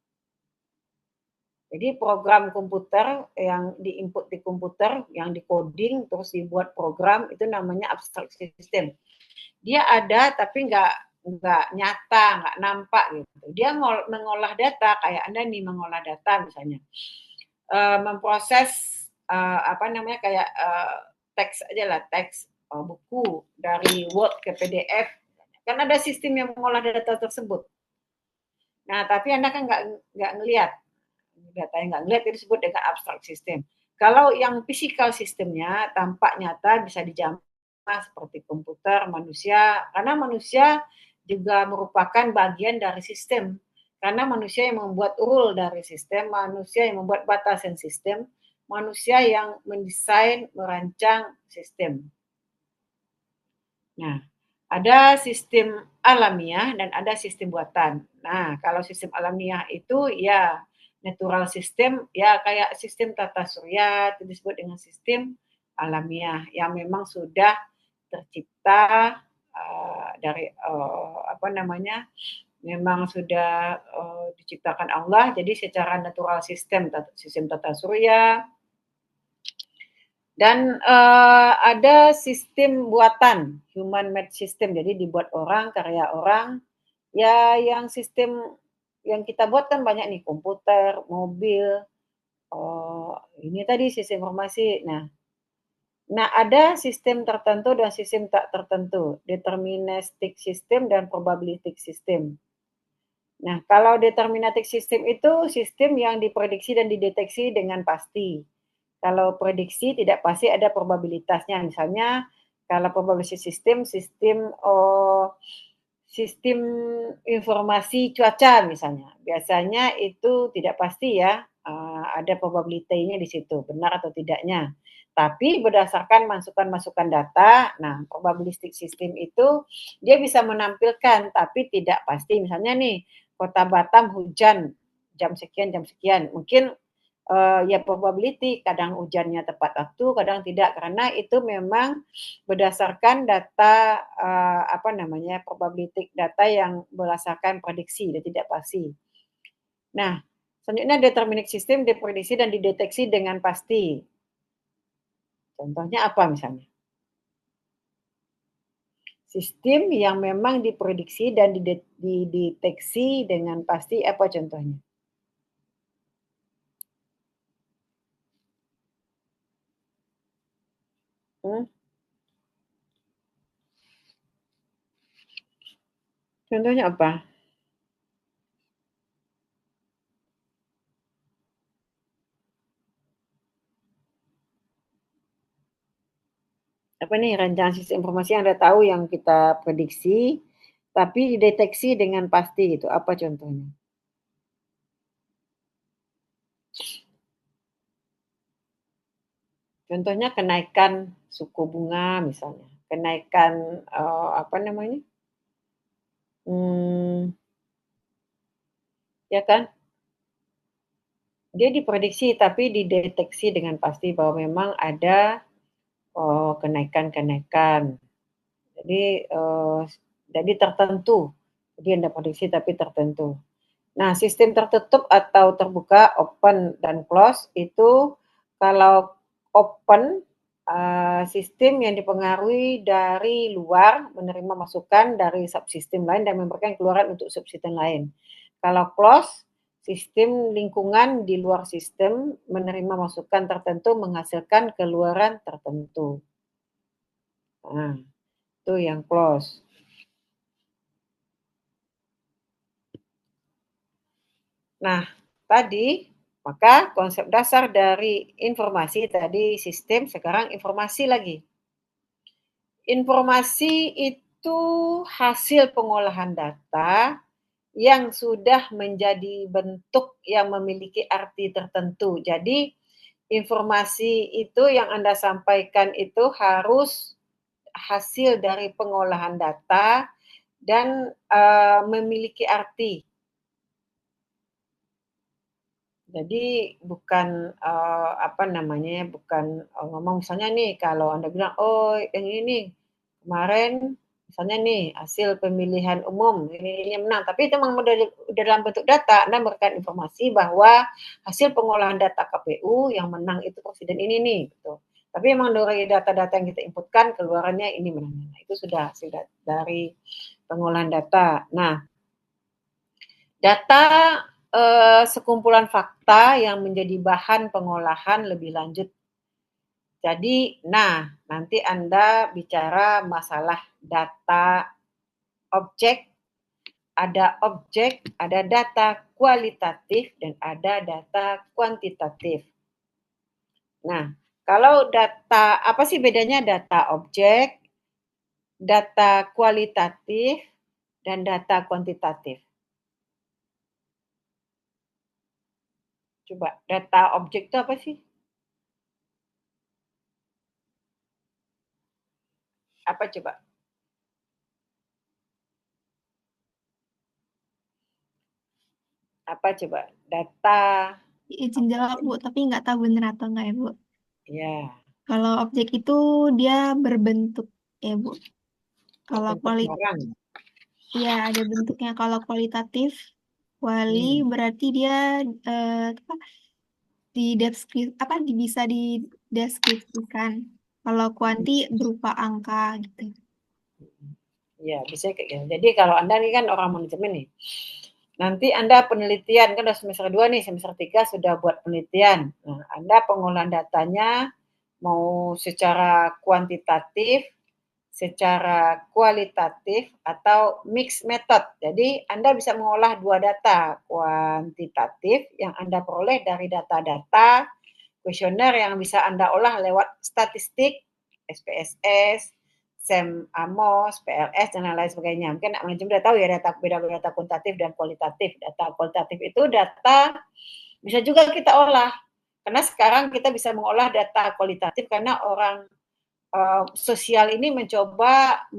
Jadi program komputer yang diinput di komputer, yang di-coding, terus dibuat program, itu namanya abstrak system. Dia ada tapi nggak nyata, nggak nampak gitu. Dia mengolah data, kayak Anda nih mengolah data misalnya. Memproses kayak teks aja lah, teks buku dari Word ke PDF. Kan ada sistem yang mengolah data tersebut. Nah, tapi Anda kan nggak ngelihat. Data yang nggak ngelihat itu disebut dengan abstrak system. Kalau yang physical sistemnya tampak nyata bisa dijamah seperti komputer, manusia, karena manusia juga merupakan bagian dari sistem. Karena manusia yang membuat rule dari sistem, manusia yang membuat batasan sistem, manusia yang mendesain, merancang sistem. Nah, ada sistem alamiah dan ada sistem buatan. Nah, kalau sistem alamiah itu ya natural system, ya kayak sistem tata surya, itu disebut dengan sistem alamiah yang memang sudah tercipta memang sudah diciptakan Allah, jadi secara natural sistem tata surya. Dan ada sistem buatan, human made system, jadi dibuat orang, karya orang. Ya, yang sistem yang kita buat kan banyak nih, komputer, mobil, ini tadi sistem informasi. Nah, ada sistem tertentu dan sistem tak tertentu, deterministic system dan probabilistic system. Nah, kalau deterministic system itu sistem yang diprediksi dan dideteksi dengan pasti. Kalau prediksi tidak pasti ada probabilitasnya. Misalnya kalau probabilistic system, sistem informasi cuaca misalnya. Biasanya itu tidak pasti ya, ada probabilitasnya di situ, benar atau tidaknya. Tapi berdasarkan masukan-masukan data, nah probabilistic system itu dia bisa menampilkan tapi tidak pasti. Misalnya nih, Kota Batam hujan jam sekian. Mungkin ya probability, kadang hujannya tepat waktu, kadang tidak, karena itu memang berdasarkan data probability data yang berdasarkan prediksi dan tidak pasti. Nah, selanjutnya deterministic system diprediksi dan dideteksi dengan pasti. Contohnya apa misalnya? Sistem yang memang diprediksi dan dideteksi dengan pasti, apa contohnya? Contohnya apa? Apa nih rancangan sistem informasi yang Anda tahu yang kita prediksi, tapi dideteksi dengan pasti gitu. Apa contohnya? Contohnya kenaikan suku bunga misalnya, kenaikan ya kan? Dia diprediksi tapi dideteksi dengan pasti bahwa memang ada kenaikan. Jadi tertentu. Jadi Anda prediksi tapi tertentu. Nah, sistem tertutup atau terbuka, open dan close itu kalau open sistem yang dipengaruhi dari luar, menerima masukan dari subsistem lain dan memberikan keluaran untuk subsistem lain. Kalau close, sistem lingkungan di luar sistem menerima masukan tertentu menghasilkan keluaran tertentu. Nah, itu yang close. Nah, tadi maka konsep dasar dari informasi tadi sistem, sekarang informasi lagi. Informasi itu hasil pengolahan data yang sudah menjadi bentuk yang memiliki arti tertentu. Jadi informasi itu yang Anda sampaikan itu harus hasil dari pengolahan data dan memiliki arti. Jadi bukan bukan ngomong misalnya nih kalau Anda bilang, oh yang ini nih kemarin misalnya nih hasil pemilihan umum ini yang menang, tapi itu memang dalam bentuk data Anda memberikan informasi bahwa hasil pengolahan data KPU yang menang itu presiden ini nih, gitu. Tapi memang dari data-data yang kita inputkan keluarannya ini menangnya. Nah, itu sudah dari pengolahan data. Nah, data sekumpulan fakta yang menjadi bahan pengolahan lebih lanjut. Jadi, nanti Anda bicara masalah data objek, ada data kualitatif, dan ada data kuantitatif. Nah, kalau data, apa sih bedanya data objek, data kualitatif, dan data kuantitatif? Coba, data objek itu apa sih? Apa coba? Apa coba? Data. Izin jawab, Bu, tapi nggak tahu benar atau nggak ya, Bu. Ya. Kalau objek itu dia berbentuk, ya, Bu. Kalau ya ada bentuknya. Kalau kualitatif, berarti dia bisa dideskripsikan. Kalau kuanti berupa angka gitu. Ya, bisa kayak gitu. Jadi kalau Anda ini kan orang manajemen nih. Nanti Anda penelitian, kan udah semester 2 nih, semester 3 sudah buat penelitian. Nah, Anda pengolahan datanya mau secara kuantitatif, secara kualitatif, atau mix method. Jadi Anda bisa mengolah dua data, kuantitatif yang Anda peroleh dari data-data, kuesioner yang bisa Anda olah lewat statistik, SPSS, SEM Amos, PLS, dan lain-lain sebagainya. Mungkin manajemen sudah tahu ya data beda-beda data kuantitatif dan kualitatif. Data kualitatif itu data bisa juga kita olah. Karena sekarang kita bisa mengolah data kualitatif karena orang sosial ini mencoba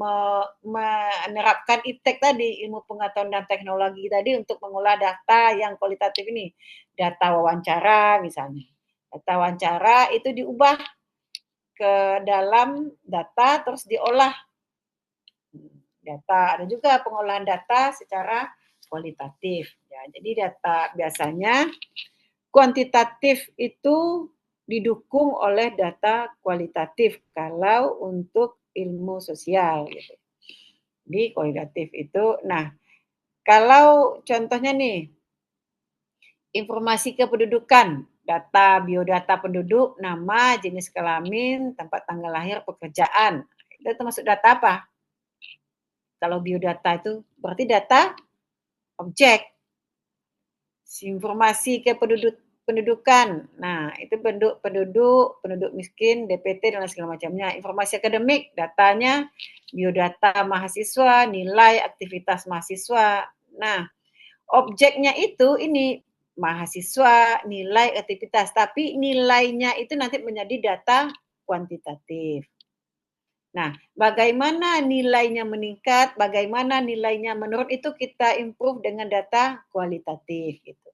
menerapkan IPTEK tadi, ilmu pengetahuan dan teknologi tadi untuk mengolah data yang kualitatif ini. Data wawancara misalnya. Data wawancara itu diubah ke dalam data terus diolah data. Ada juga pengolahan data secara kualitatif. Ya, jadi data biasanya kuantitatif itu didukung oleh data kualitatif kalau untuk ilmu sosial gitu. Jadi kualitatif itu, nah kalau contohnya nih informasi kependudukan, data biodata penduduk, nama, jenis kelamin, tempat tanggal lahir, pekerjaan, itu termasuk data apa? Kalau biodata itu berarti data objek. Informasi kependudukan. Nah, itu penduduk miskin, DPT dan segala macamnya. Informasi akademik, datanya biodata mahasiswa, nilai aktivitas mahasiswa. Nah, objeknya itu ini mahasiswa, nilai aktivitas, tapi nilainya itu nanti menjadi data kuantitatif. Nah, bagaimana nilainya meningkat, bagaimana nilainya menurun, itu kita improve dengan data kualitatif gitu.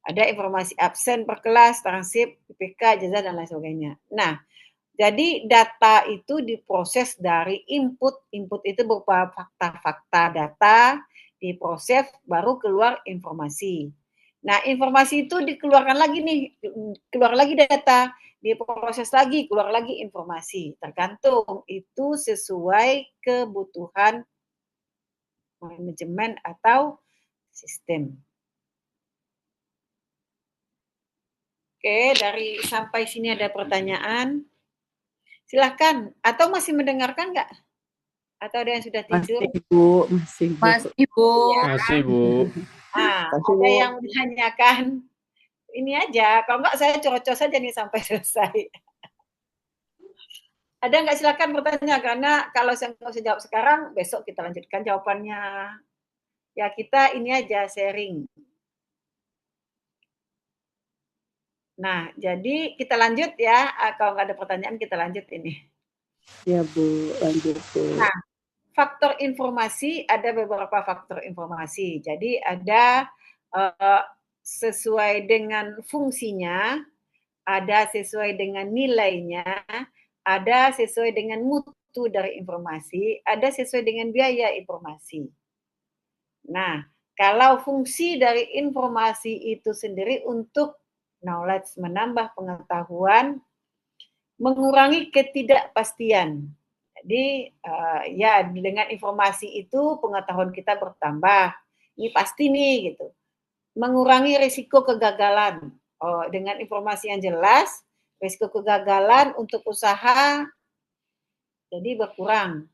Ada informasi absen per kelas, transkrip, IPK, ijazah, dan lain sebagainya. Nah, jadi data itu diproses dari input. Input itu berupa fakta-fakta data, diproses baru keluar informasi. Nah, informasi itu dikeluarkan lagi nih, keluar lagi data, diproses lagi, keluar lagi informasi. Tergantung itu sesuai kebutuhan manajemen atau sistem. Oke, dari sampai sini ada pertanyaan. Silahkan. Atau masih mendengarkan nggak? Atau ada yang sudah tidur? Masih Bu, masih Bu. Masih, Bu. Masih, Bu. Nah, Masih, ada Bu. yang menanyakan. Ini aja, kalau nggak saya curcos saja nih sampai selesai. Ada nggak, silakan bertanya, karena kalau saya nggak usah jawab sekarang, besok kita lanjutkan jawabannya. Ya kita ini aja sharing. Nah, jadi kita lanjut ya. Kalau nggak ada pertanyaan kita lanjut ini. Ya Bu, lanjut Bu. Nah, faktor informasi, ada beberapa faktor informasi. Jadi ada sesuai dengan fungsinya, ada sesuai dengan nilainya, ada sesuai dengan mutu dari informasi, ada sesuai dengan biaya informasi. Nah, kalau fungsi dari informasi itu sendiri untuk knowledge, menambah pengetahuan, mengurangi ketidakpastian. Jadi ya dengan informasi itu pengetahuan kita bertambah. Ini pasti nih gitu. Mengurangi risiko kegagalan. Oh, dengan informasi yang jelas, risiko kegagalan untuk usaha jadi berkurang.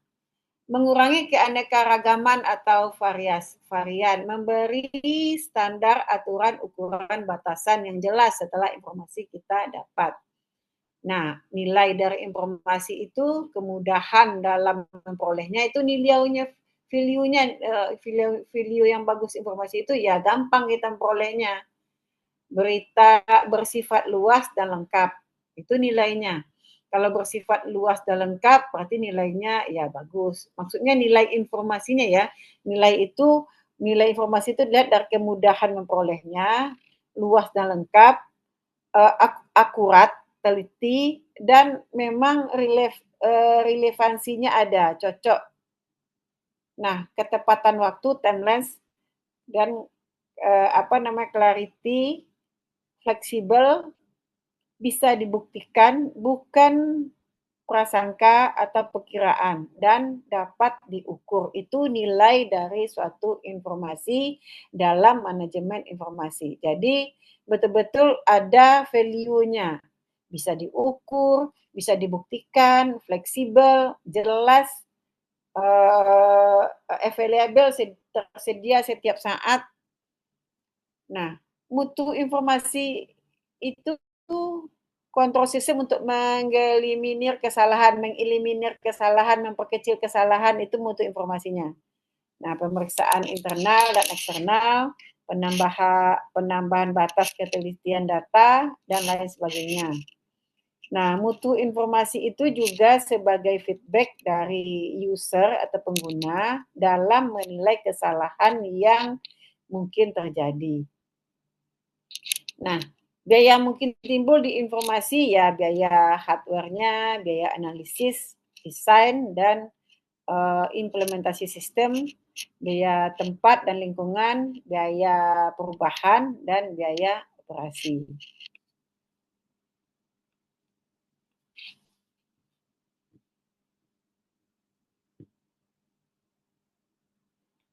Mengurangi keanekaragaman atau varian, memberi standar aturan ukuran batasan yang jelas setelah informasi kita dapat. Nah, nilai dari informasi itu kemudahan dalam memperolehnya itu nilainya, value yang bagus informasi itu ya gampang kita memperolehnya. Berita bersifat luas dan lengkap, itu nilainya. Kalau bersifat luas dan lengkap berarti nilainya ya bagus. Maksudnya nilai informasinya ya, nilai informasi itu dilihat dari kemudahan memperolehnya, luas dan lengkap, akurat, teliti, dan memang relevansinya ada, cocok. Nah, ketepatan waktu, timelines, dan clarity, fleksibel, bisa dibuktikan, bukan prasangka atau perkiraan dan dapat diukur. Itu nilai dari suatu informasi dalam manajemen informasi. Jadi betul-betul ada value-nya. Bisa diukur, bisa dibuktikan, fleksibel, jelas, available, tersedia setiap saat. Nah, mutu informasi itu kontrol sistem untuk mengeliminir kesalahan, memperkecil kesalahan, itu mutu informasinya. Nah, pemeriksaan internal dan eksternal, penambahan batas ketelitian data, dan lain sebagainya. Nah, mutu informasi itu juga sebagai feedback dari user atau pengguna dalam menilai kesalahan yang mungkin terjadi. Nah, biaya yang mungkin timbul di informasi ya biaya hardware-nya, biaya analisis, desain, dan implementasi sistem, biaya tempat dan lingkungan, biaya perubahan, dan biaya operasi.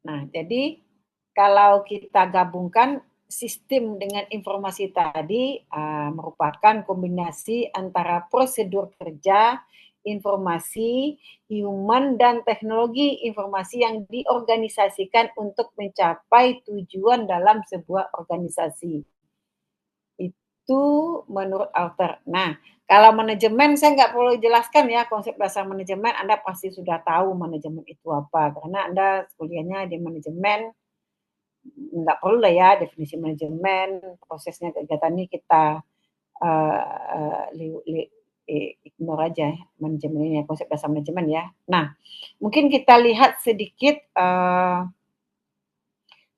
Nah, jadi kalau kita gabungkan sistem dengan informasi tadi merupakan kombinasi antara prosedur kerja, informasi, human, dan teknologi informasi yang diorganisasikan untuk mencapai tujuan dalam sebuah organisasi. Itu menurut Alter. Nah, kalau manajemen saya nggak perlu jelaskan ya konsep dasar manajemen, Anda pasti sudah tahu manajemen itu apa. Karena Anda kuliahnya di manajemen, nggak perlu lah ya definisi manajemen, prosesnya, kegiatannya kita ignore aja manajemen ini, konsep dasar manajemen ya. Nah, mungkin kita lihat sedikit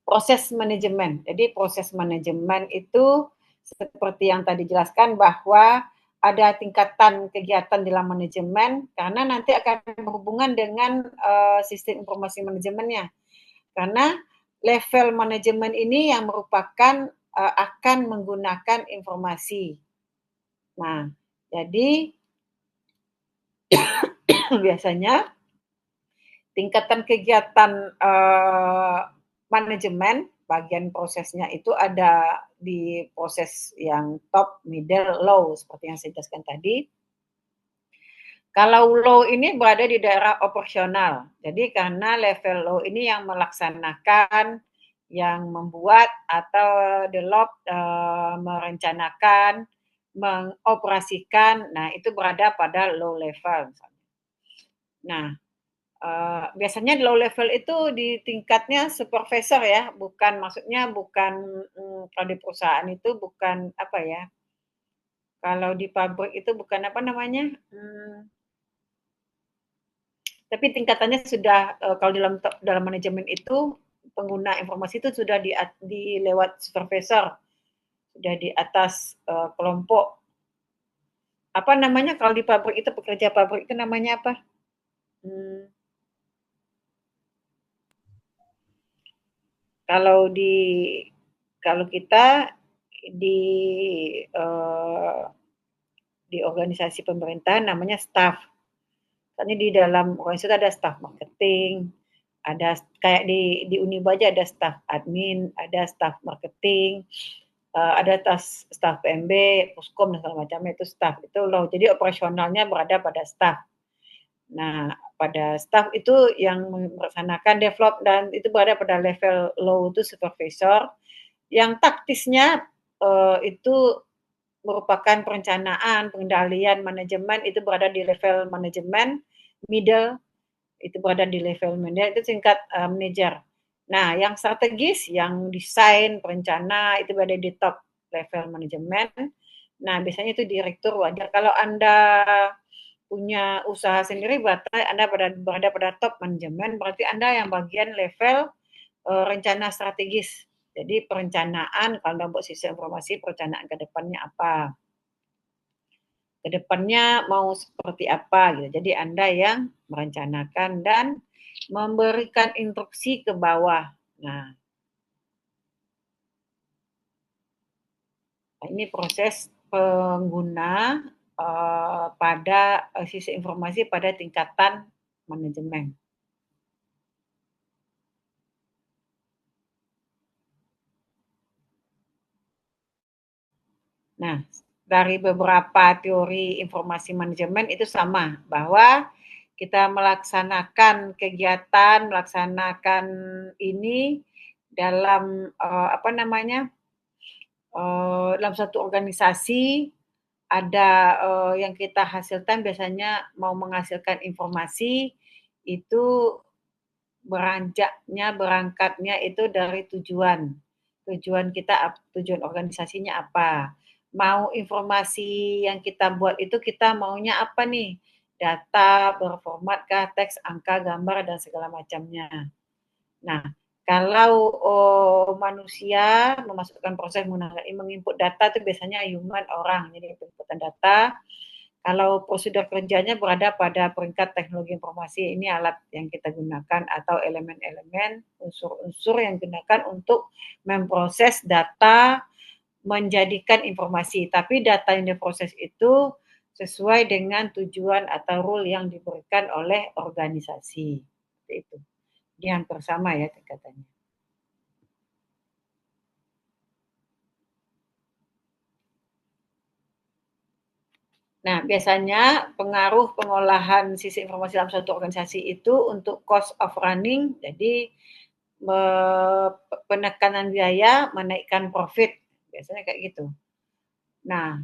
proses manajemen. Jadi proses manajemen itu seperti yang tadi dijelaskan bahwa ada tingkatan kegiatan dalam manajemen karena nanti akan berhubungan dengan sistem informasi manajemennya. Karena level manajemen ini yang merupakan akan menggunakan informasi. Nah, jadi biasanya tingkatan kegiatan manajemen, bagian prosesnya itu ada di proses yang top, middle, low, seperti yang saya jelaskan tadi. Kalau low ini berada di daerah operasional, jadi karena level low ini yang melaksanakan, yang membuat atau develop, merencanakan, mengoperasikan, nah itu berada pada low level. Nah, biasanya low level itu di tingkatnya supervisor ya, maksudnya bukan kalau di perusahaan itu bukan apa ya, kalau di pabrik itu bukan apa namanya, tapi tingkatannya sudah kalau dalam manajemen itu pengguna informasi itu sudah di lewat supervisor, sudah di atas kelompok. Apa namanya kalau di pabrik itu, pekerja pabrik itu namanya apa? Kalau kita di organisasi pemerintahan namanya staff. Misalnya di dalam organisasi ada staff marketing, ada kayak di Uniba aja ada staff admin, ada staff marketing, ada staff PMB, Puskom dan segala macamnya itu staff. Itu loh. Jadi operasionalnya berada pada staff. Nah, pada staff itu yang melaksanakan develop dan itu berada pada level low itu supervisor. Yang taktisnya itu merupakan perencanaan, pengendalian, manajemen itu berada di level manajemen, middle itu berada di level manajer, itu tingkat manajer. Nah, yang strategis, yang desain, perencana itu berada di top level manajemen. Nah, biasanya itu direktur wajar. Kalau Anda punya usaha sendiri, berarti Anda berada pada top manajemen, berarti Anda yang bagian level rencana strategis. Jadi perencanaan, kalau Anda buat sistem informasi, perencanaan ke depannya apa? Ke depannya mau seperti apa gitu. Jadi Anda yang merencanakan dan memberikan instruksi ke bawah. Nah, ini proses pengguna pada sisi informasi pada tingkatan manajemen. Nah, dari beberapa teori informasi manajemen itu sama, bahwa kita melaksanakan kegiatan, melaksanakan ini dalam dalam satu organisasi ada yang kita hasilkan biasanya mau menghasilkan informasi itu berangkatnya itu dari tujuan kita, tujuan organisasinya apa. Mau informasi yang kita buat itu kita maunya apa nih? Data, berformat kah, teks, angka, gambar, dan segala macamnya. Nah, kalau manusia memasukkan proses menggunakan menginput data itu biasanya human, orang, jadi inputan data. Kalau prosedur kerjanya berada pada peringkat teknologi informasi, ini alat yang kita gunakan atau elemen-elemen, unsur-unsur yang digunakan untuk memproses data menjadikan informasi. Tapi data yang diproses itu sesuai dengan tujuan atau rule yang diberikan oleh organisasi. Seperti itu. Ini hampir sama ya tingkatannya. Nah, biasanya pengaruh pengolahan sisi informasi dalam suatu organisasi itu untuk cost of running, jadi penekanan biaya, menaikkan profit, biasanya kayak gitu. Nah,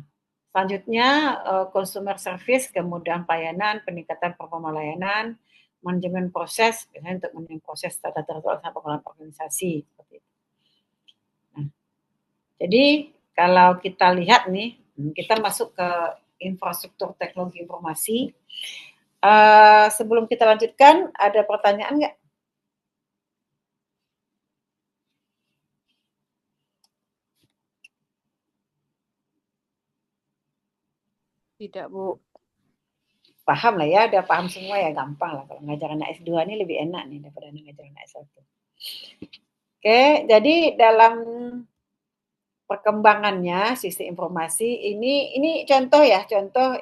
selanjutnya consumer service, kemudahan pelayanan, peningkatan performa layanan, manajemen proses, biasanya untuk manajemen proses tata tertib sama pengelolaan organisasi, seperti itu. Nah, jadi kalau kita lihat nih, kita masuk ke infrastruktur teknologi informasi. Sebelum kita lanjutkan, ada pertanyaan nggak? Tidak, Bu. Paham lah ya, udah paham semua ya, gampang lah. Kalau ngajar anak S2 ini lebih enak nih daripada ngajar anak S1. Oke, jadi dalam perkembangannya sistem informasi ini contoh ya, contoh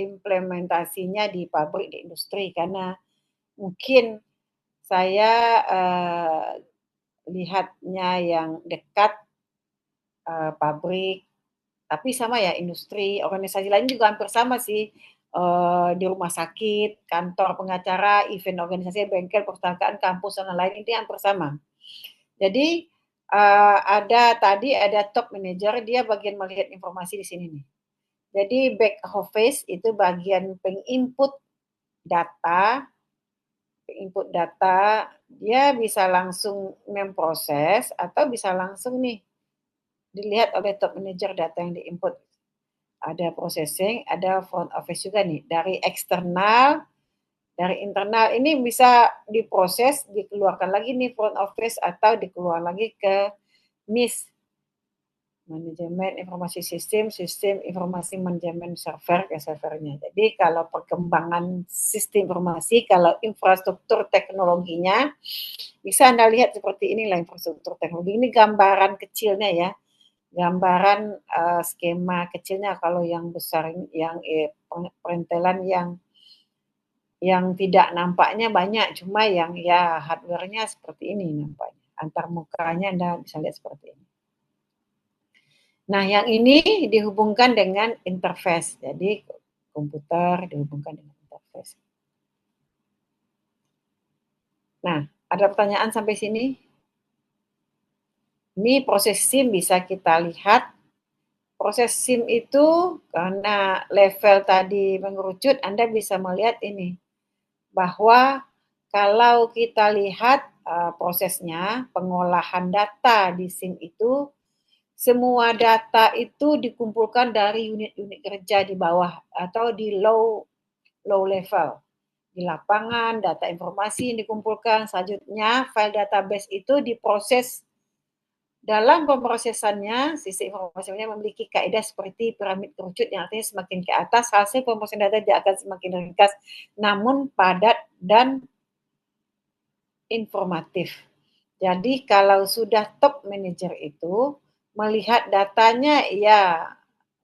implementasinya di pabrik, di industri, karena mungkin saya lihatnya yang dekat pabrik, tapi sama ya industri, organisasi lain juga hampir sama sih, di rumah sakit, kantor pengacara, event organisasi, bengkel, perpustakaan, kampus, dan lain-lain, ini hampir sama. Jadi ada top manager, dia bagian melihat informasi di sini nih. Jadi back office itu bagian penginput data, dia bisa langsung memproses atau bisa langsung nih dilihat oleh top manager data yang diinput. Ada processing, ada front office juga nih. Dari eksternal, dari internal, ini bisa diproses, dikeluarkan lagi nih front office atau dikeluarkan lagi ke MIS, manajemen informasi sistem informasi manajemen server ke servernya. Jadi kalau perkembangan sistem informasi, kalau infrastruktur teknologinya, bisa Anda lihat seperti inilah infrastruktur teknologi. Ini gambaran kecilnya ya, gambaran skema kecilnya. Kalau yang besar, yang perintelan yang tidak nampaknya banyak, cuma yang ya hardware-nya seperti ini nampaknya. Antar mukanya Anda bisa lihat seperti ini. Nah, yang ini dihubungkan dengan interface. Jadi komputer dihubungkan dengan interface. Nah, ada pertanyaan sampai sini? Ini proses SIM bisa kita lihat. Proses SIM itu karena level tadi mengerucut, Anda bisa melihat ini. Bahwa kalau kita lihat prosesnya, pengolahan data di SIM itu, semua data itu dikumpulkan dari unit-unit kerja di bawah atau di low level. Di lapangan, data informasi yang dikumpulkan, selanjutnya file database itu diproses. Dalam pemrosesannya, sistem informasinya memiliki kaidah seperti piramid kerucut, yang artinya semakin ke atas, hasil pemrosesan data dia akan semakin ringkas, namun padat dan informatif. Jadi kalau sudah top manager itu melihat datanya, ya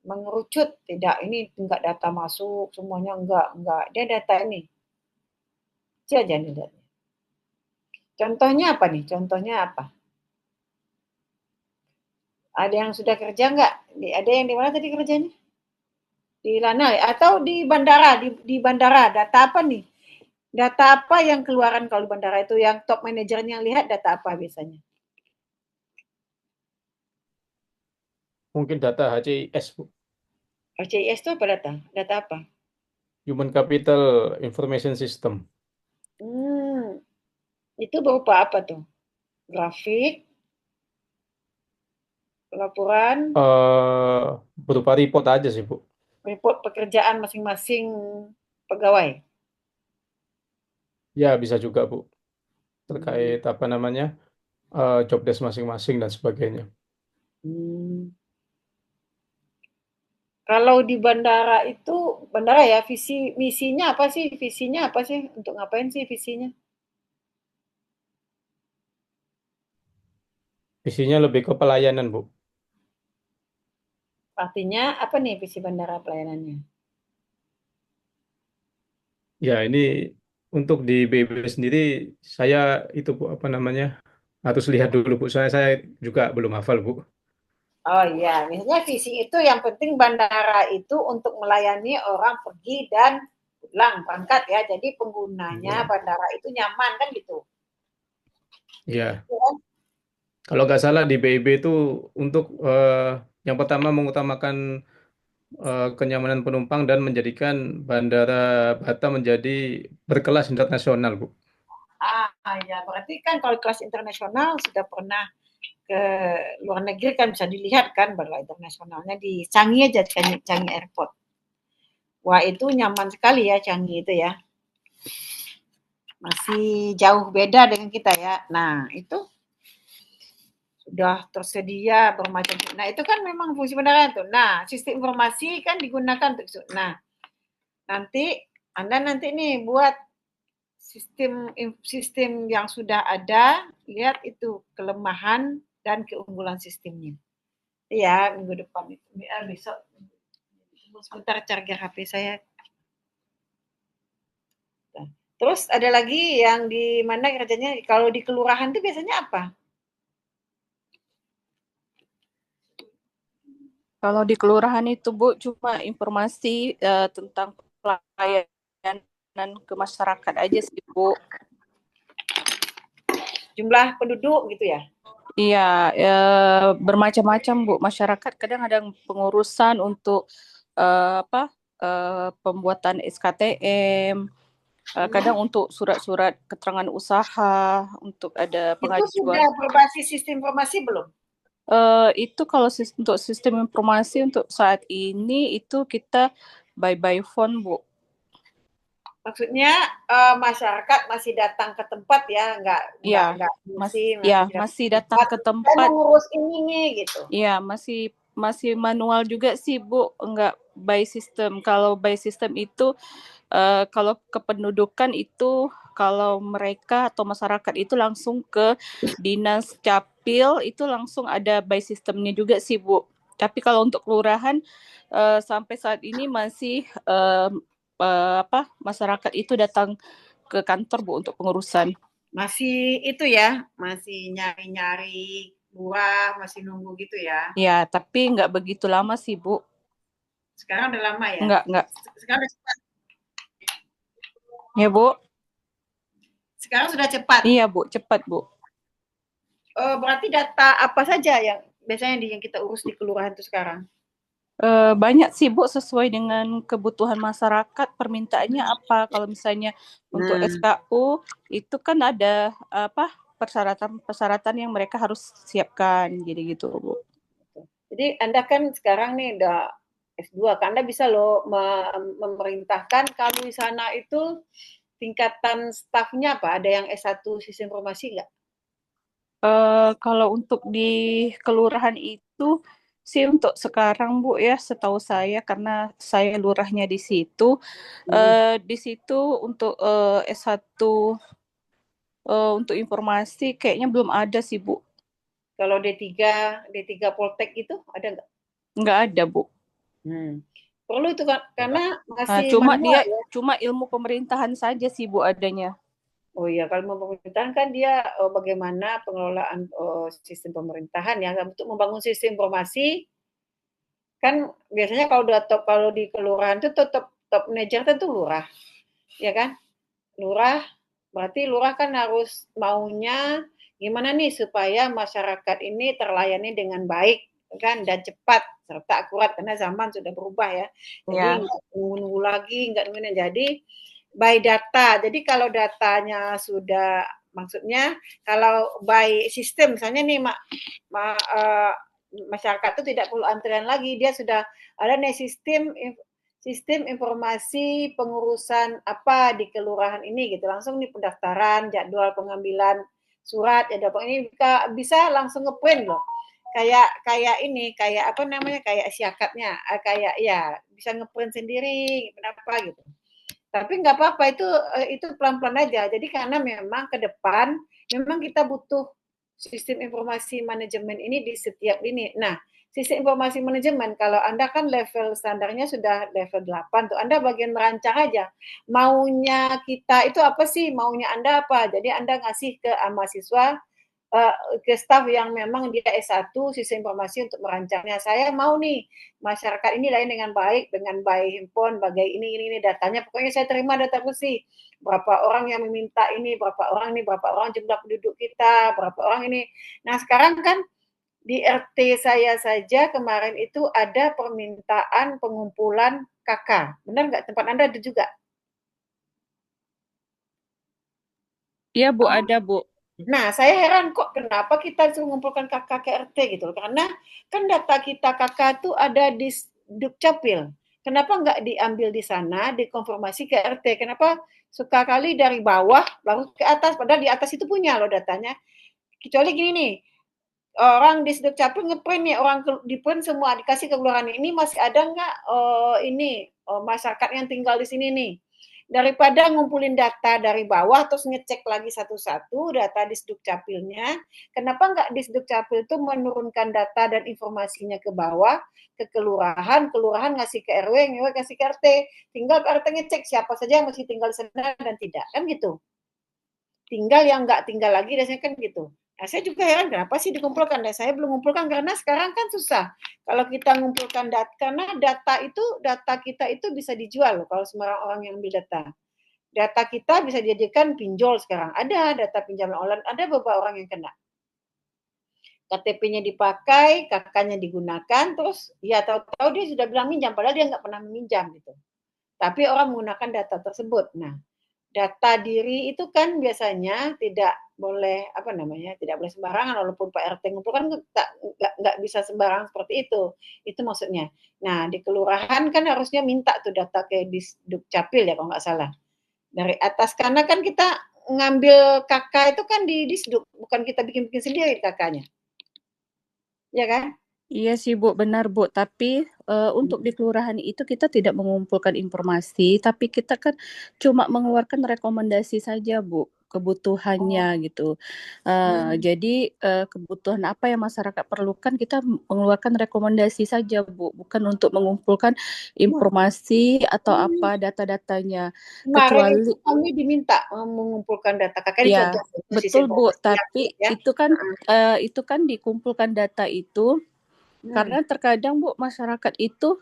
mengerucut, tidak, ini enggak data masuk, semuanya enggak. Dia data ini. Itu aja nih lihatnya. Contohnya apa nih? Contohnya apa? Ada yang sudah kerja enggak? Ada yang di mana tadi kerjanya? Di Lanal ya? Atau di bandara? Di bandara, data apa nih? Data apa yang keluaran kalau di bandara itu yang top manajernya lihat data apa biasanya? Mungkin data HCIS, Bu. HCIS itu apa data? Data apa? Human Capital Information System. Itu berupa apa tuh? Grafik, laporan, Berupa report aja sih, Bu. report pekerjaan masing-masing pegawai. Ya, bisa juga, Bu. Terkait apa namanya, job desk masing-masing dan sebagainya. Kalau di bandara itu, bandara ya, misinya apa sih? Visinya apa sih? Untuk ngapain sih visinya? Visinya lebih ke pelayanan, Bu. Artinya apa nih visi bandara pelayanannya? Ya, ini untuk di BB sendiri, saya itu, Bu, apa namanya, harus lihat dulu, Bu. Saya juga belum hafal, Bu. Oh iya, misalnya visi itu yang penting bandara itu untuk melayani orang pergi dan pulang berangkat ya. Jadi penggunanya bandara itu nyaman kan gitu. Iya. Ya kan? Kalau nggak salah di BIB itu untuk yang pertama mengutamakan kenyamanan penumpang dan menjadikan Bandara Batam menjadi berkelas internasional, Bu. Ya berarti kan kalau kelas internasional sudah pernah ke luar negeri kan bisa dilihat kan bandara internasionalnya di Changi aja, Changi Airport. Wah itu nyaman sekali ya Changi itu ya. Masih jauh beda dengan kita ya. Nah itu sudah tersedia bermacam. Nah itu kan memang fungsi bandara itu. Nah sistem informasi kan digunakan untuk itu. Nah nanti Anda nanti nih buat sistem yang sudah ada, lihat itu kelemahan dan keunggulan sistemnya. Iya, minggu depan itu. Besok. Sebentar charger HP saya. Terus ada lagi yang di mana kerjanya, kalau di kelurahan itu biasanya apa? Kalau di kelurahan itu, Bu, cuma informasi tentang pelayanan ke masyarakat aja sih, Bu. Jumlah penduduk gitu ya? Iya, bermacam-macam, Bu. Masyarakat kadang ada pengurusan untuk pembuatan SKTM, kadang untuk surat-surat keterangan usaha, untuk ada Itu pengajuan. sudah berbasis sistem informasi belum? Itu kalau untuk sistem informasi untuk saat ini itu kita by phone, Bu. Maksudnya masyarakat masih datang ke tempat ya, enggak masih datang ke tempat. Saya mengurus ini nih gitu. Iya, masih manual juga sih, Bu, enggak by system. Kalau by system itu kalau kependudukan itu kalau mereka atau masyarakat itu langsung ke Dinas Capil itu langsung ada by sistemnya juga sih, Bu. Tapi kalau untuk kelurahan sampai saat ini masih masyarakat itu datang ke kantor, Bu, untuk pengurusan. Masih itu ya, masih nyari-nyari buah, masih nunggu gitu ya. Ya, tapi nggak begitu lama sih, Bu. Sekarang udah lama ya? Nggak. Sekarang udah cepat. Ya, Bu. Sekarang sudah cepat. Iya, Bu, cepat, Bu. Berarti data apa saja yang biasanya yang kita urus di kelurahan itu sekarang? Banyak sih, Bu, sesuai dengan kebutuhan masyarakat, permintaannya apa. Kalau misalnya untuk SKU itu kan ada persyaratan yang mereka harus siapkan, jadi gitu, Bu. Jadi Anda kan sekarang nih udah S2, Anda bisa loh memerintahkan kalau di sana itu tingkatan stafnya apa? Ada yang S1 sistem informasi nggak? Kalau untuk di kelurahan itu sih untuk sekarang, Bu, ya setahu saya karena saya lurahnya di situ. Di situ untuk S1 untuk informasi kayaknya belum ada sih, Bu. Kalau D3 Poltek itu ada nggak? Nggak ada, Bu. Perlu itu kan, karena masih Cuma manual dia ya. cuma ilmu pemerintahan saja sih Bu adanya. Oh iya, kalau mau pemerintahan kan dia bagaimana pengelolaan sistem pemerintahan ya. Untuk membangun sistem informasi kan biasanya kalau di kelurahan itu top manajer itu lurah, ya kan? Lurah berarti lurah kan harus maunya gimana nih supaya masyarakat ini terlayani dengan baik kan dan cepat serta akurat karena zaman sudah berubah ya. Jadi nggak nunggu lagi, nggak nunggu. Jadi by data. Jadi kalau datanya sudah maksudnya kalau by sistem misalnya nih masyarakat itu tidak perlu antrian lagi, dia sudah ada nih sistem informasi pengurusan apa di kelurahan ini gitu, langsung nih pendaftaran, jadwal pengambilan surat, jadwal ini bisa langsung ngeprint loh. Kayak ini, kayak apa namanya, kayak siakatnya, kayak ya bisa ngeprint sendiri, kenapa gitu. Tapi nggak apa-apa itu pelan-pelan aja. Jadi karena memang ke depan memang kita butuh sistem informasi manajemen ini di setiap ini. Nah, sistem informasi manajemen kalau Anda kan level standarnya sudah level 8 tuh. Anda bagian merancang aja. Maunya kita itu apa sih? Maunya Anda apa? Jadi Anda ngasih ke mahasiswa ke staf yang memang dia S1 sistem informasi untuk merancangnya. Saya mau nih masyarakat ini lain dengan baik handphone, bagai ini datanya. Pokoknya saya terima data bersih. Berapa orang yang meminta ini, berapa orang jumlah penduduk kita, berapa orang ini. Nah sekarang kan di RT saya saja kemarin itu ada permintaan pengumpulan KK. Benar nggak tempat Anda ada juga? Iya Bu, ada Bu. Nah, saya heran kok kenapa kita suruh mengumpulkan KK ke RT gitu. Karena kan data kita KK itu ada di Dukcapil. Kenapa nggak diambil di sana, dikonfirmasi ke RT? Kenapa suka kali dari bawah baru ke atas? Padahal di atas itu punya loh datanya. Kecuali gini nih, orang di Dukcapil ngeprint nih, orang di print semua dikasih ke kelurahan ini masih ada nggak masyarakat yang tinggal di sini nih? Daripada ngumpulin data dari bawah terus ngecek lagi satu-satu data di Dukcapilnya, kenapa nggak di Dukcapil itu menurunkan data dan informasinya ke bawah, ke kelurahan, kelurahan ngasih ke RW, RW ngasih ke RT, tinggal ke RT ngecek siapa saja yang masih tinggal di sana dan tidak, kan gitu. Tinggal yang nggak tinggal lagi, biasanya kan gitu. Nah, saya juga heran kenapa sih dikumpulkan, dan saya belum mengumpulkan karena sekarang kan susah. Kalau kita mengumpulkan data, karena data kita itu bisa dijual loh kalau sembarang orang yang ambil data. Data kita bisa dijadikan pinjol sekarang. Ada data pinjaman online, ada beberapa orang yang kena. KTP-nya dipakai, kakaknya digunakan, terus ya tahu-tahu dia sudah bilang minjam, padahal dia nggak pernah meminjam gitu. Tapi orang menggunakan data tersebut. Nah, data diri itu kan biasanya tidak boleh tidak boleh sembarangan, walaupun Pak RT ngumpulkan nggak bisa sembarangan seperti itu maksudnya. Nah di kelurahan kan harusnya minta tuh data ke Dukcapil ya kalau nggak salah dari atas, karena kan kita ngambil KK itu kan di Disduk, bukan kita bikin sendiri KK-nya, ya kan? Iya sih Bu, benar Bu. Tapi untuk di kelurahan itu kita tidak mengumpulkan informasi, tapi kita kan cuma mengeluarkan rekomendasi saja Bu, kebutuhannya gitu. Jadi kebutuhan apa yang masyarakat perlukan kita mengeluarkan rekomendasi saja Bu, bukan untuk mengumpulkan informasi atau apa data-datanya. Kemarin Kecuali itu kami diminta mengumpulkan data KK di ya, contoh. betul Bu, tapi ya. itu kan dikumpulkan data itu karena terkadang Bu masyarakat itu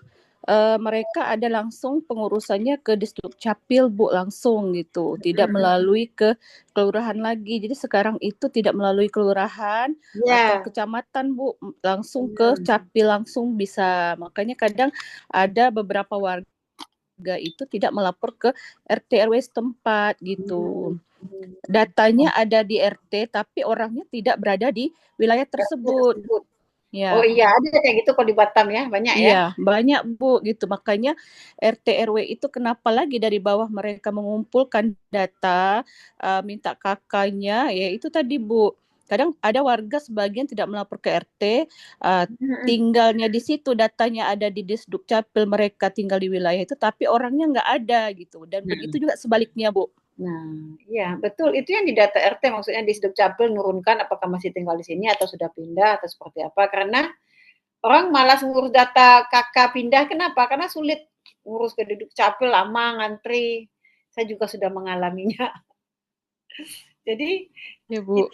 mereka ada langsung pengurusannya ke Dukcapil Bu langsung gitu, tidak melalui ke kelurahan lagi. Jadi sekarang itu tidak melalui kelurahan atau kecamatan Bu, langsung ke Capil langsung bisa. Makanya kadang ada beberapa warga itu tidak melapor ke RT RW setempat gitu. Datanya ada di RT tapi orangnya tidak berada di wilayah tersebut. Ya. Oh iya, ada kayak gitu kalau di Batam ya, banyak ya? Iya, banyak Bu gitu. Makanya RT RW itu kenapa lagi dari bawah mereka mengumpulkan data, minta KK-nya, ya itu tadi Bu. Kadang ada warga sebagian tidak melapor ke RT, tinggalnya di situ, datanya ada di Dukcapil, mereka tinggal di wilayah itu, tapi orangnya nggak ada gitu. Dan begitu juga sebaliknya Bu. Nah, iya betul. Itu yang di data RT maksudnya di Dukcapil nurunkan apakah masih tinggal di sini atau sudah pindah atau seperti apa. Karena Orang malas ngurus data KK pindah, kenapa? Karena sulit ngurus keduduk capil, lama ngantri. Saya juga sudah mengalaminya. Jadi Ya, Bu.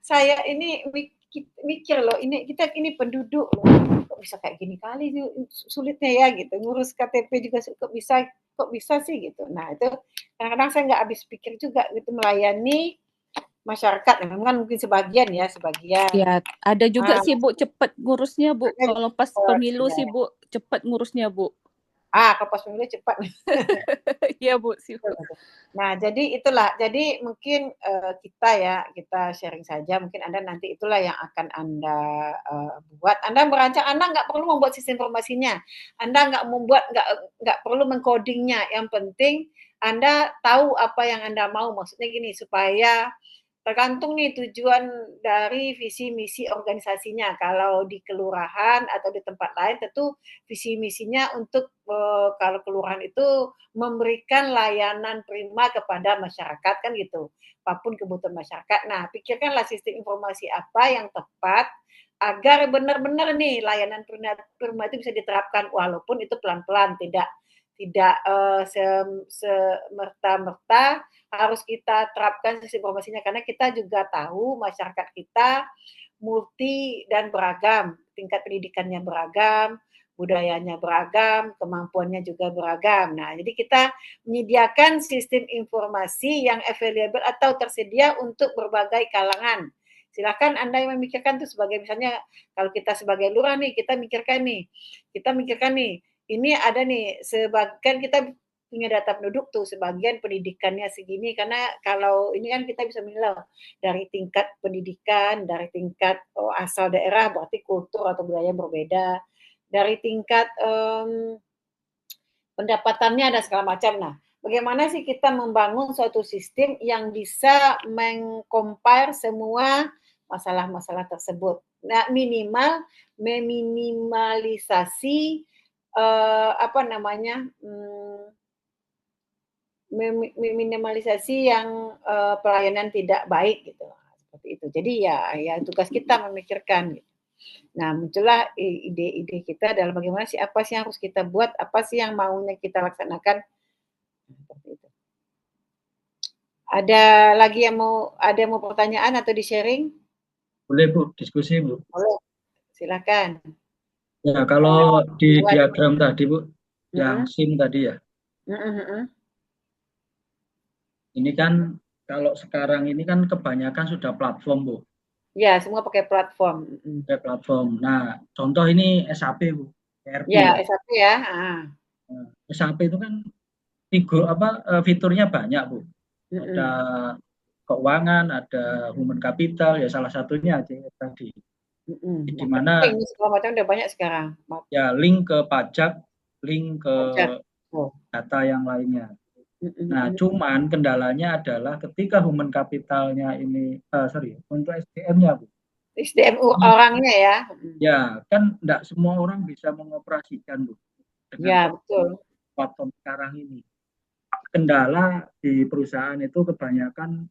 saya ini mikir loh, ini kita ini penduduk loh, kok bisa kayak gini kali sulitnya ya gitu, ngurus KTP juga kok bisa sih gitu. Nah itu kadang-kadang saya nggak habis pikir juga gitu melayani masyarakat, memang mungkin sebagian ya sebagian. Ya, ada juga Ah, sih Bu cepet ngurusnya Bu. ada Kalau pas pemilu sih Bu cepet ngurusnya Bu. kalau pas pemilu cepat. Iya Bu sih Bu. Nah, jadi itulah. Jadi mungkin kita sharing saja. Mungkin Anda nanti itulah yang akan Anda buat. Anda merancang, Anda nggak perlu membuat sistem informasinya. Anda nggak perlu mengcodingnya. Yang penting Anda tahu apa yang Anda mau. Maksudnya gini, supaya tergantung nih tujuan dari visi misi organisasinya. Kalau di kelurahan atau di tempat lain tentu visi misinya untuk kalau kelurahan itu memberikan layanan prima kepada masyarakat kan gitu. Apapun kebutuhan masyarakat. Nah, pikirkanlah sistem informasi apa yang tepat agar benar-benar nih layanan prima itu bisa diterapkan walaupun itu pelan-pelan tidak tidak semerta-merta harus kita terapkan sistem informasinya karena kita juga tahu masyarakat kita multi dan beragam, tingkat pendidikannya beragam, budayanya beragam, kemampuannya juga beragam. Nah, jadi kita menyediakan sistem informasi yang available atau tersedia untuk berbagai kalangan. Silakan Anda yang memikirkan tuh sebagai misalnya kalau kita sebagai lurah nih, kita mikirkan nih, ini ada nih sebagian kita punya data penduduk tuh sebagian pendidikannya segini karena kalau ini kan kita bisa menilai dari tingkat pendidikan, dari tingkat asal daerah berarti kultur atau budaya berbeda, dari tingkat pendapatannya ada segala macam. Nah, bagaimana sih kita membangun suatu sistem yang bisa mengcompare semua masalah-masalah tersebut. Nah, minimal meminimalisasi meminimalisasi yang pelayanan tidak baik gitu seperti itu. Jadi ya tugas kita memikirkan. Gitu. Nah muncullah ide-ide kita dalam bagaimana sih apa sih yang harus kita buat, apa sih yang maunya kita laksanakan. Seperti itu. Ada lagi yang mau pertanyaan atau di sharing? Boleh Bu, diskusi Bu. Boleh, silakan. Ya kalau di diagram tadi Bu, yang SIM tadi ya. Ini kan kalau sekarang ini kan kebanyakan sudah platform Bu. Ya, semua pakai platform. Pakai platform. Nah, contoh ini SAP Bu. ERP. Ya, SAP ya. Nah, SAP itu kan fiturnya banyak Bu. Ada keuangan, ada human capital, ya salah satunya aja tadi. Di mana segala macam udah banyak sekarang. Ya link ke pajak, link ke data yang lainnya. Nah, cuman kendalanya adalah ketika human capitalnya ini, untuk SDM-nya Bu. SDM orangnya ya. Ya, kan enggak semua orang bisa mengoperasikan Bu. Ya, betul. Platform sekarang ini. Kendala di perusahaan itu kebanyakan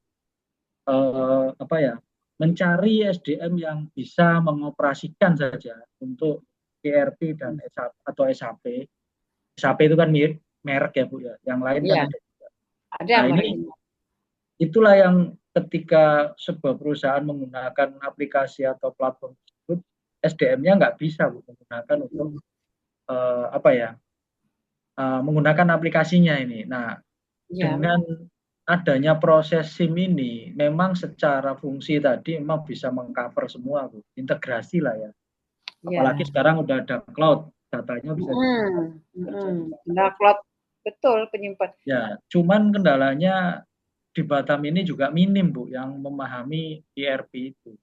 mencari SDM yang bisa mengoperasikan saja untuk ERP dan SAP. SAP itu kan merek ya Bu ya. Yang lain kan ada. Nah, itulah yang ketika sebuah perusahaan menggunakan aplikasi atau platform tersebut, SDM-nya nggak bisa Bu, menggunakan untuk menggunakan aplikasinya ini. Nah, dengan adanya proses SIM ini, memang secara fungsi tadi memang bisa mengcover semua Bu, integrasi lah ya. Apalagi sekarang udah ada cloud, datanya bisa cloud, betul penyimpan. Ya, cuman kendalanya di Batam ini juga minim Bu yang memahami ERP itu.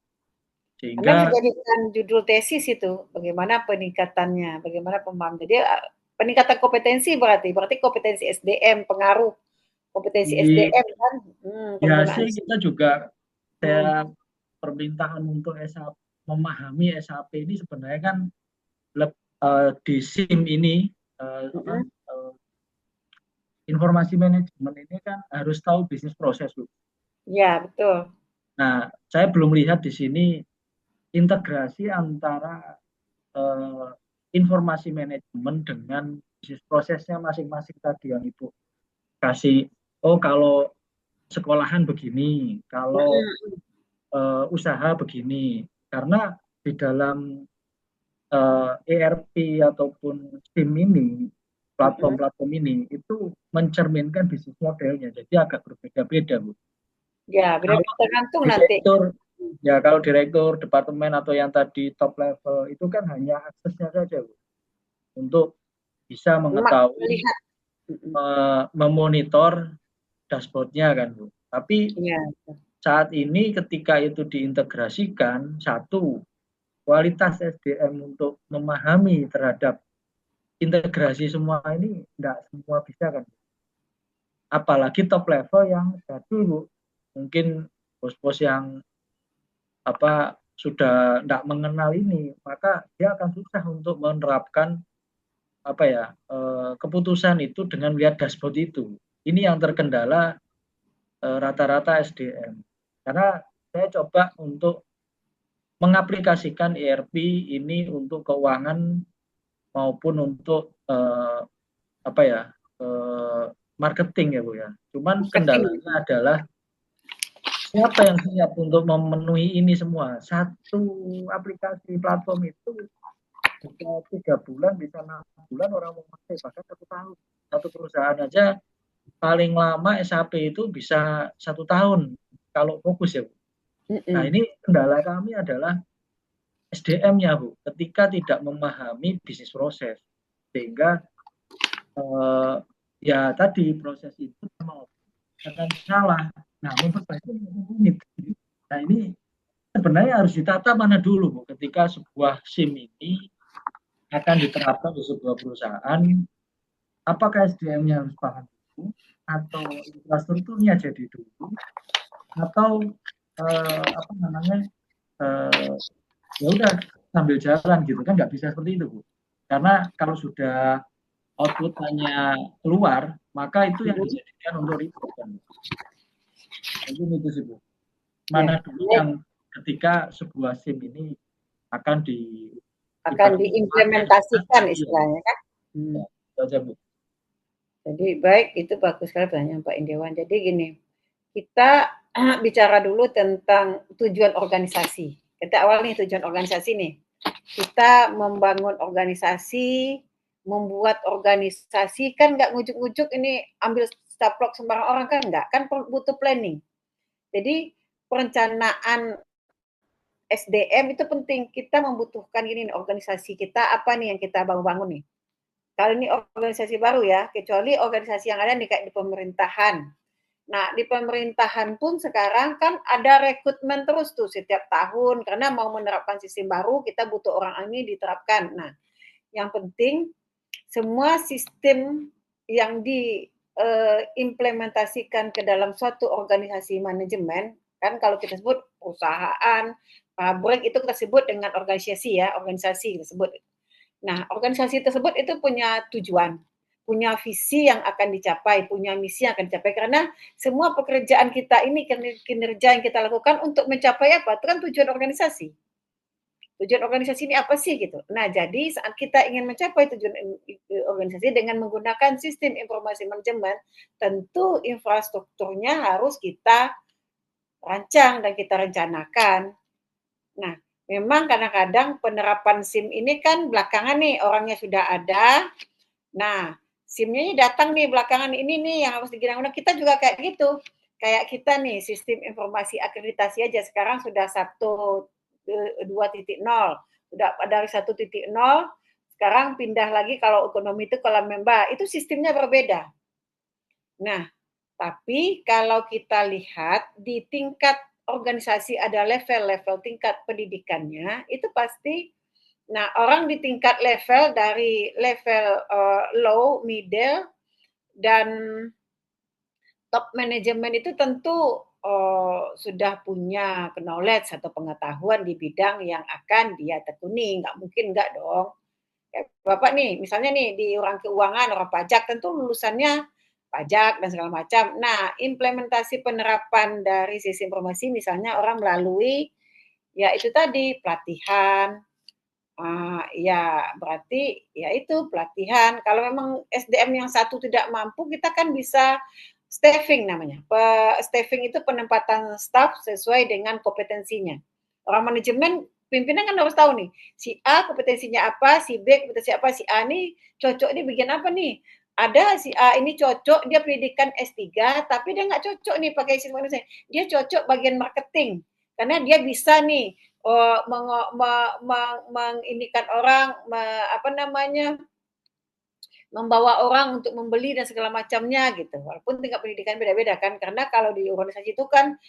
Sehingga Anda menjadikan judul tesis itu bagaimana peningkatannya, bagaimana pemahaman. Jadi peningkatan kompetensi berarti kompetensi SDM, pengaruh kompetensi SDM kan. Ya sih kita juga permintaan untuk SAP memahami SAP ini sebenarnya kan di SIM ini informasi manajemen ini kan harus tahu bisnis proses Bu. Ya betul. Nah saya belum lihat di sini integrasi antara informasi manajemen dengan bisnis prosesnya masing-masing tadi yang Ibu kasih. Oh, kalau sekolahan begini, kalau usaha begini. Karena di dalam ERP ataupun SIM ini, platform-platform ini itu mencerminkan bisnis modelnya, jadi agak berbeda-beda, Bu. Ya, Kalau tergantung nanti. Ya, kalau direktur departemen atau yang tadi top level itu kan hanya aksesnya saja, Bu, untuk bisa mengetahui, memonitor dashboardnya kan, Bu. Tapi saat ini ketika itu diintegrasikan, satu, kualitas SDM untuk memahami terhadap integrasi semua ini tidak semua bisa kan. Apalagi top level yang jadul, Bu. Mungkin bos-bos yang sudah tidak mengenal ini, maka dia akan susah untuk menerapkan keputusan itu dengan melihat dashboard itu. Ini yang terkendala rata-rata SDM. Karena saya coba untuk mengaplikasikan ERP ini untuk keuangan maupun untuk marketing ya, Bu ya. Cuman kendalanya adalah siapa yang siap untuk memenuhi ini semua? Satu aplikasi platform itu bisa 3 bulan, bisa 6 bulan orang mau pakai, bahkan 1 tahun. Satu perusahaan aja paling lama SAP itu bisa 1 tahun kalau fokus ya, Bu. Nah, ini kendala kami adalah SDM-nya, Bu. Ketika tidak memahami bisnis proses, sehingga ya tadi proses itu akan salah. Nah, memperbaiki unit. Nah, ini sebenarnya harus ditata mana dulu, Bu, ketika sebuah SIM ini akan diterapkan di sebuah perusahaan. Apakah SDM-nya harus paham dulu, atau infrastrukturnya jadi dulu, atau ya udah sambil jalan gitu kan, nggak bisa seperti itu, Bu. Karena kalau sudah output-nya keluar, maka itu yang dijadikan untuk report kan. Mungkin itu sih, Bu. Mana dulu yang ketika sebuah SIM ini akan diimplementasikan istilahnya kan. Itu aja, Bu. Jadi baik, itu bagus sekali banyak Pak Indewan. Jadi gini, kita bicara dulu tentang tujuan organisasi. Kita awal nih tujuan organisasi nih. Kita membangun organisasi, membuat organisasi kan nggak ngujuk-ngujuk ini ambil staplok sembarang orang kan nggak, kan butuh planning. Jadi perencanaan SDM itu penting. Kita membutuhkan gini nih, organisasi kita apa nih yang kita bangun nih. Kalau ini organisasi baru ya, kecuali organisasi yang ada kayak di pemerintahan. Nah, di pemerintahan pun sekarang kan ada rekrutmen terus tuh setiap tahun, karena mau menerapkan sistem baru, kita butuh orang ini diterapkan. Nah, yang penting semua sistem yang diimplementasikan ke dalam suatu organisasi manajemen, kan kalau kita sebut perusahaan, pabrik itu kita sebut dengan organisasi ya, organisasi kita sebut. Nah, organisasi tersebut itu punya tujuan, punya visi yang akan dicapai, punya misi yang akan dicapai. Karena semua pekerjaan kita ini, kinerja yang kita lakukan untuk mencapai apa? Itu kan tujuan organisasi. Tujuan organisasi ini apa sih gitu. Nah, jadi saat kita ingin mencapai tujuan organisasi dengan menggunakan sistem informasi manajemen, tentu infrastrukturnya harus kita rancang dan kita rencanakan. Nah, memang kadang-kadang penerapan SIM ini kan belakangan nih, orangnya sudah ada. Nah, SIM-nya datang nih belakangan ini nih yang harus digenang. Kita juga kayak gitu. Kayak kita nih, sistem informasi akreditasi aja sekarang sudah 2.0. Sudah dari 1.0, sekarang pindah lagi kalau ekonomi itu kalau member, itu sistemnya berbeda. Nah, tapi kalau kita lihat di tingkat organisasi ada level-level tingkat pendidikannya, itu pasti, nah orang di tingkat level dari level low, middle, dan top manajemen itu tentu sudah punya knowledge atau pengetahuan di bidang yang akan dia tekuni, nggak mungkin nggak dong. Ya, Bapak nih, misalnya nih di orang keuangan, orang pajak, tentu lulusannya pajak dan segala macam. Nah, implementasi penerapan dari sistem informasi misalnya orang melalui ya itu tadi pelatihan Ya berarti ya itu pelatihan. Kalau memang SDM yang satu tidak mampu, kita kan bisa staffing namanya. Staffing itu penempatan staff sesuai dengan kompetensinya. Orang manajemen pimpinan kan harus tahu nih, si A kompetensinya apa, si B kompetensi apa, si A nih cocok di bagian apa nih. Ada si A ini cocok, dia pendidikan S3, tapi dia nggak cocok nih pakai sistem Indonesia. Dia cocok bagian marketing, karena dia bisa nih menginikan orang, membawa orang untuk membeli dan segala macamnya gitu. Walaupun tingkat pendidikan beda-beda kan, karena kalau di organisasi itu kan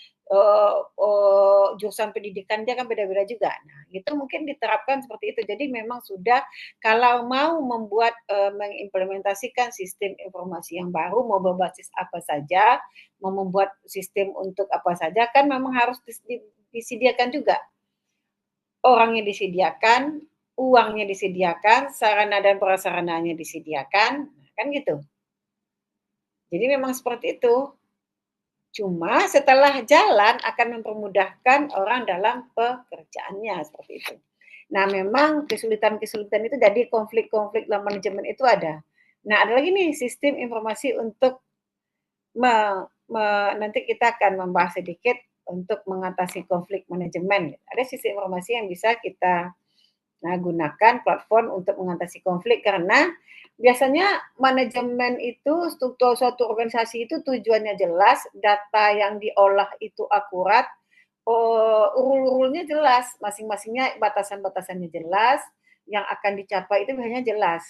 jurusan pendidikan dia kan beda-beda juga. Nah, itu mungkin diterapkan seperti itu. Jadi memang sudah kalau mau membuat mengimplementasikan sistem informasi yang baru, mau berbasis apa saja, mau membuat sistem untuk apa saja, kan memang harus disediakan juga orangnya disediakan, uangnya disediakan, sarana dan prasarananya disediakan, kan gitu. Jadi memang seperti itu. Cuma setelah jalan akan mempermudahkan orang dalam pekerjaannya seperti itu. Nah, memang kesulitan-kesulitan itu jadi konflik-konflik dalam manajemen itu ada. Nah, ada lagi nih sistem informasi untuk nanti kita akan membahas sedikit untuk mengatasi konflik manajemen. Ada sistem informasi yang bisa kita gunakan platform untuk mengatasi konflik, karena biasanya manajemen itu, struktur suatu organisasi itu tujuannya jelas, data yang diolah itu akurat, rule-rule-nya jelas, masing-masingnya batasan-batasannya jelas, yang akan dicapai itu biasanya jelas.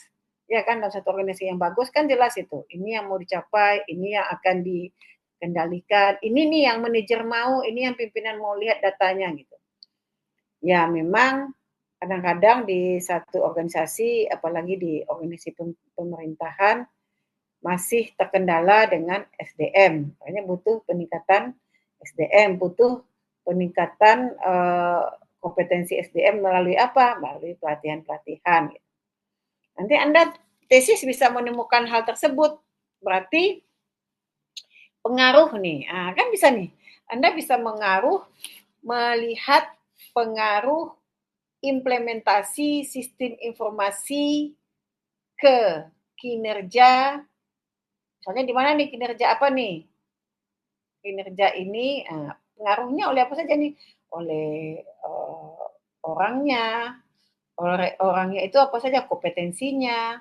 Ya kan, dalam satu organisasi yang bagus kan jelas itu. Ini yang mau dicapai, ini yang akan dikendalikan, ini nih yang manajer mau, ini yang pimpinan mau lihat datanya gitu. Ya memang kadang-kadang di satu organisasi, apalagi di organisasi pemerintahan, masih terkendala dengan SDM. Makanya butuh peningkatan SDM, butuh peningkatan kompetensi SDM melalui apa? Melalui pelatihan-pelatihan. Nanti Anda tesis bisa menemukan hal tersebut. Berarti pengaruh nih, kan bisa nih. Anda bisa melihat pengaruh implementasi sistem informasi ke kinerja. Misalnya di mana nih kinerja apa nih? Kinerja ini pengaruhnya oleh apa saja nih? Oleh orangnya. Orangnya itu apa saja kompetensinya,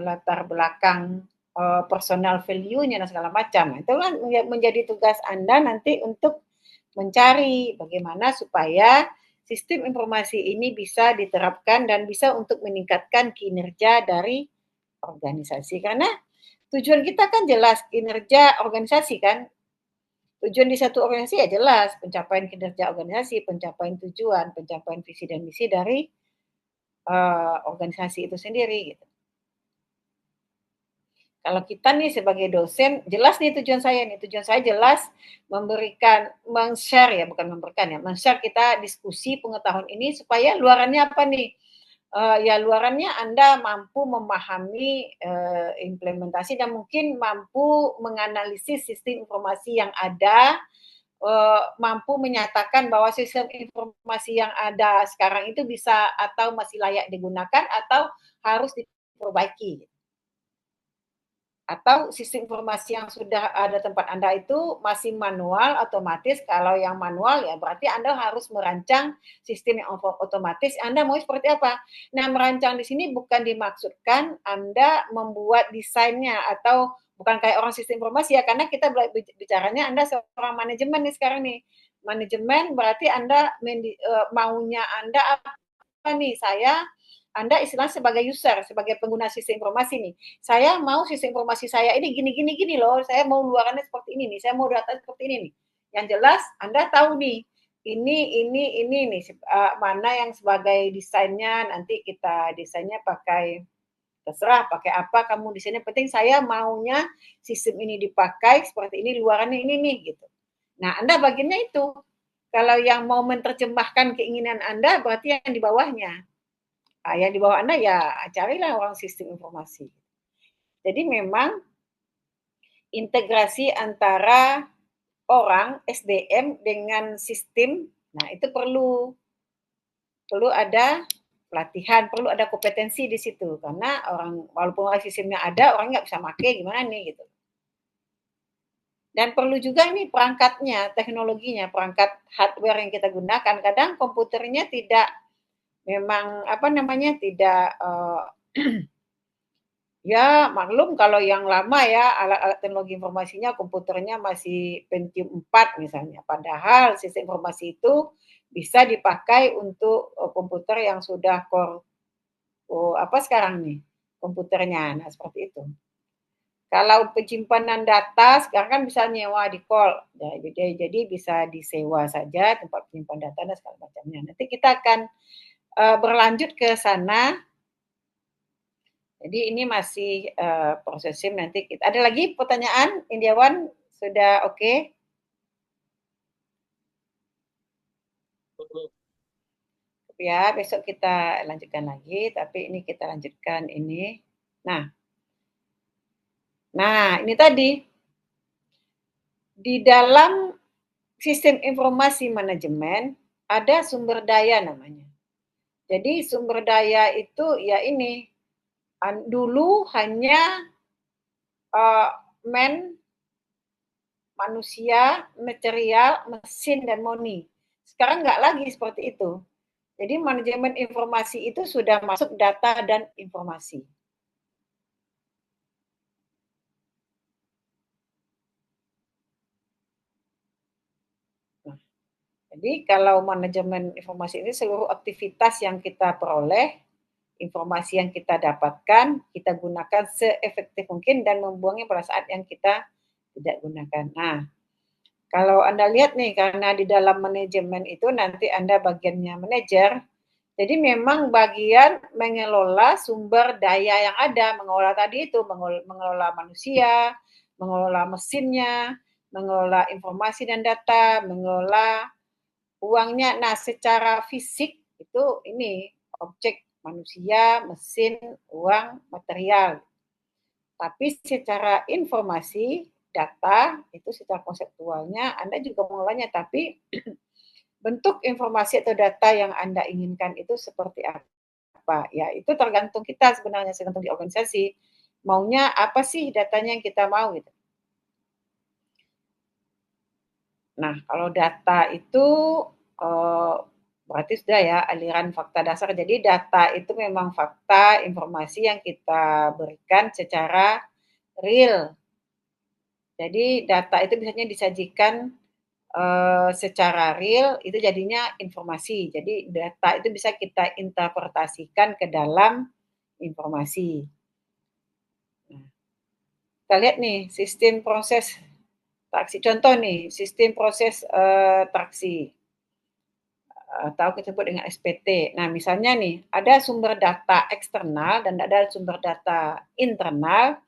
latar belakang personal value-nya dan segala macam. Itu kan menjadi tugas Anda nanti untuk mencari bagaimana supaya sistem informasi ini bisa diterapkan dan bisa untuk meningkatkan kinerja dari organisasi. Karena tujuan kita kan jelas, kinerja organisasi kan. Tujuan di satu organisasi ya jelas, pencapaian kinerja organisasi, pencapaian tujuan, pencapaian visi dan misi dari organisasi itu sendiri gitu. Kalau kita nih sebagai dosen, jelas nih tujuan saya nih. Tujuan saya jelas memberikan, men-share ya, bukan memberikan ya, men-share kita diskusi pengetahuan ini supaya luarannya apa nih? Ya luarannya Anda mampu memahami implementasi dan mungkin mampu menganalisis sistem informasi yang ada, mampu menyatakan bahwa sistem informasi yang ada sekarang itu bisa atau masih layak digunakan atau harus diperbaiki. Atau sistem informasi yang sudah ada tempat Anda itu masih manual, otomatis. Kalau yang manual ya berarti Anda harus merancang sistem yang otomatis. Anda mau seperti apa? Nah, merancang di sini bukan dimaksudkan Anda membuat desainnya atau bukan kayak orang sistem informasi ya, karena kita bicaranya Anda seorang manajemen nih sekarang nih. Manajemen berarti Anda maunya Anda apa nih? Anda istilah sebagai user, sebagai pengguna sistem informasi nih. Saya mau sistem informasi saya ini gini loh. Saya mau luarannya seperti ini nih. Saya mau data seperti ini nih. Yang jelas Anda tahu nih. Ini nih. Mana yang sebagai desainnya, nanti kita desainnya pakai, terserah pakai apa kamu desainnya. Penting saya maunya sistem ini dipakai seperti ini, luarannya ini nih gitu. Nah, Anda bagiannya itu. Kalau yang mau menerjemahkan keinginan Anda berarti yang di bawahnya. Yang di bawah Anda ya carilah orang sistem informasi. Jadi memang integrasi antara orang SDM dengan sistem, nah itu perlu ada pelatihan, perlu ada kompetensi di situ karena orang walaupun sistemnya ada, orang nggak bisa pakai gimana nih gitu. Dan perlu juga nih perangkatnya, teknologinya, perangkat hardware yang kita gunakan. Kadang komputernya tidak memang tidak ya maklum kalau yang lama ya alat-alat teknologi informasinya komputernya masih Pentium 4 misalnya. Padahal sistem informasi itu bisa dipakai untuk komputer yang sudah core sekarang nih komputernya. Nah, seperti itu. Kalau penyimpanan data sekarang kan bisa nyewa di call. Jadi bisa disewa saja tempat penyimpanan data dan segala macamnya. Nanti kita akan berlanjut ke sana. Jadi ini masih proses SIM nanti kita. Ada lagi pertanyaan, Indiawan? Sudah oke? Ya, besok kita lanjutkan lagi, tapi ini kita lanjutkan ini. Nah, ini tadi. Di dalam sistem informasi manajemen ada sumber daya namanya. Jadi sumber daya itu ya ini, dulu hanya manusia, material, mesin, dan moni. Sekarang nggak lagi seperti itu. Jadi manajemen informasi itu sudah masuk data dan informasi. Nah, jadi kalau manajemen informasi ini seluruh aktivitas yang kita peroleh, informasi yang kita dapatkan, kita gunakan seefektif mungkin dan membuangnya pada saat yang kita tidak gunakan. Nah, kalau Anda lihat nih, karena di dalam manajemen itu nanti Anda bagiannya manajer, jadi memang bagian mengelola sumber daya yang ada, mengelola tadi itu, mengelola manusia, mengelola mesinnya, mengelola informasi dan data, mengelola uangnya. Nah, secara fisik itu ini objek manusia, mesin, uang, material. Tapi secara informasi, data, itu secara konseptualnya Anda juga mengelolanya, tapi bentuk informasi atau data yang Anda inginkan itu seperti apa? Ya, itu tergantung kita sebenarnya, tergantung di organisasi. Maunya apa sih datanya yang kita mau gitu. Nah, kalau data itu berarti sudah ya aliran fakta dasar. Jadi data itu memang fakta, informasi yang kita berikan secara real. Jadi data itu biasanya disajikan secara real, itu jadinya informasi. Jadi data itu bisa kita interpretasikan ke dalam informasi. Nah, kita lihat nih sistem proses traksi. Contoh nih sistem proses traksi. Atau kita sebut dengan SPT. Nah, misalnya nih, ada sumber data eksternal dan ada sumber data internal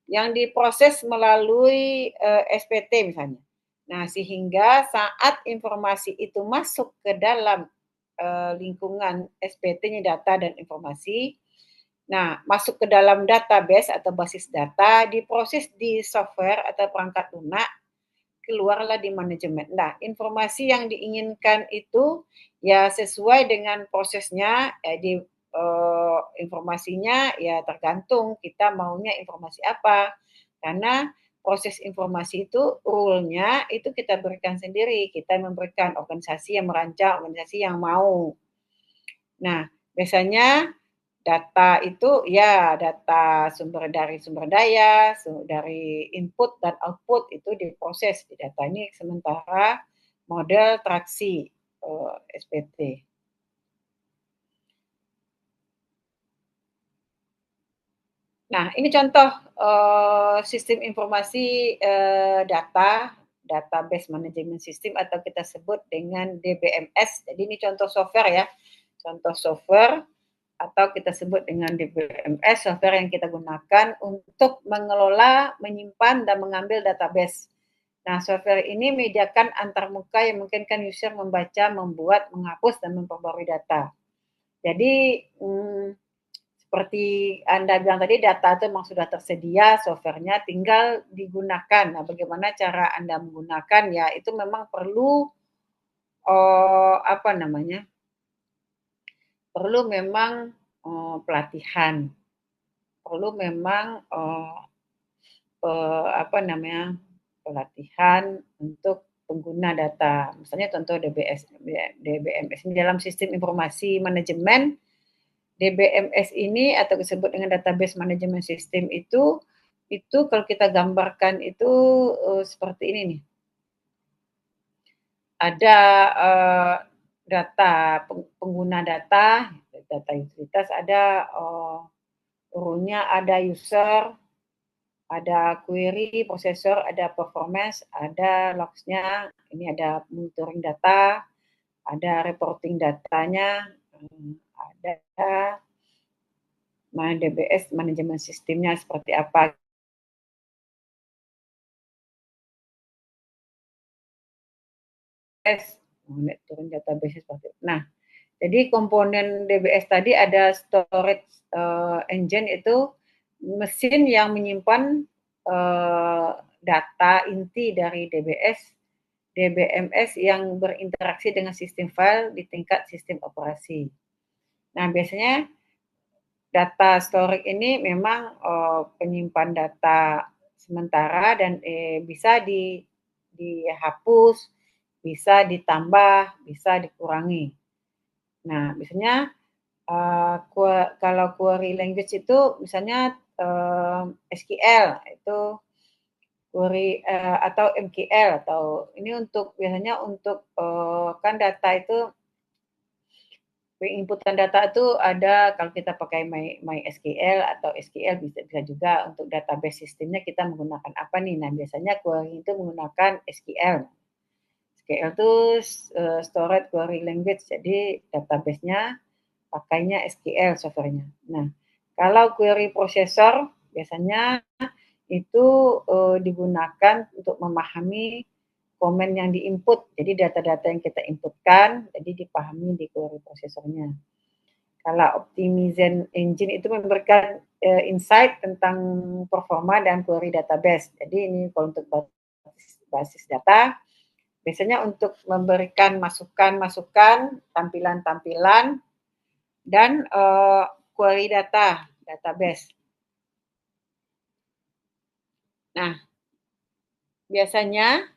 yang diproses melalui SPT misalnya. Nah, sehingga saat informasi itu masuk ke dalam lingkungan SPT-nya data dan informasi, nah, masuk ke dalam database atau basis data, diproses di software atau perangkat lunak, keluarlah di manajemen. Nah, informasi yang diinginkan itu ya sesuai dengan prosesnya, di informasinya ya tergantung kita maunya informasi apa. Karena proses informasi itu rule-nya itu kita berikan sendiri, kita memberikan organisasi yang merancang, organisasi yang mau. Nah, biasanya data itu ya data dari sumber daya, dari input dan output itu diproses di data ini, sementara model traksi SPT. Nah, ini contoh sistem informasi database management system atau kita sebut dengan DBMS. Jadi ini contoh software ya, contoh software atau kita sebut dengan DBMS, software yang kita gunakan untuk mengelola, menyimpan, dan mengambil database. Nah, software ini menyediakan antarmuka yang memungkinkan user membaca, membuat, menghapus, dan memperbarui data. Jadi, seperti Anda bilang tadi, data itu memang sudah tersedia, softwarenya tinggal digunakan. Nah, bagaimana cara Anda menggunakan, ya itu memang perlu perlu memang pelatihan, perlu memang pelatihan untuk pengguna data. Misalnya contoh DBMS ini dalam sistem informasi manajemen, DBMS ini atau disebut dengan database management system itu kalau kita gambarkan itu seperti ini nih. Ada data pengguna data utilitas, ada urunnya, ada user, ada query, processor, ada performance, ada logs-nya, ini ada monitoring data, ada reporting datanya, ada DBS manajemen sistemnya seperti apa. Monitoring database seperti itu. Nah, jadi komponen DBS tadi ada storage engine, itu mesin yang menyimpan data inti dari DBMS yang berinteraksi dengan sistem file di tingkat sistem operasi. Nah, biasanya data storage ini memang penyimpan data sementara dan bisa dihapus, bisa ditambah, bisa dikurangi. Nah, biasanya kalau query language itu misalnya SQL itu query atau MQL, atau ini untuk biasanya untuk kan data itu inputan data itu ada, kalau kita pakai MySQL atau SQL bisa juga. Untuk database sistemnya kita menggunakan apa nih? Nah, biasanya query itu menggunakan SQL. SQL itu storage query language, jadi database-nya pakainya SQL softwarenya. Nah, kalau query processor biasanya itu digunakan untuk memahami komen yang diinput. Jadi data-data yang kita inputkan, jadi dipahami di query prosesornya. Kalau optimization engine itu memberikan insight tentang performa dan query database. Jadi ini kalau untuk basis data, biasanya untuk memberikan masukan-masukan, tampilan-tampilan, dan query database. Nah, biasanya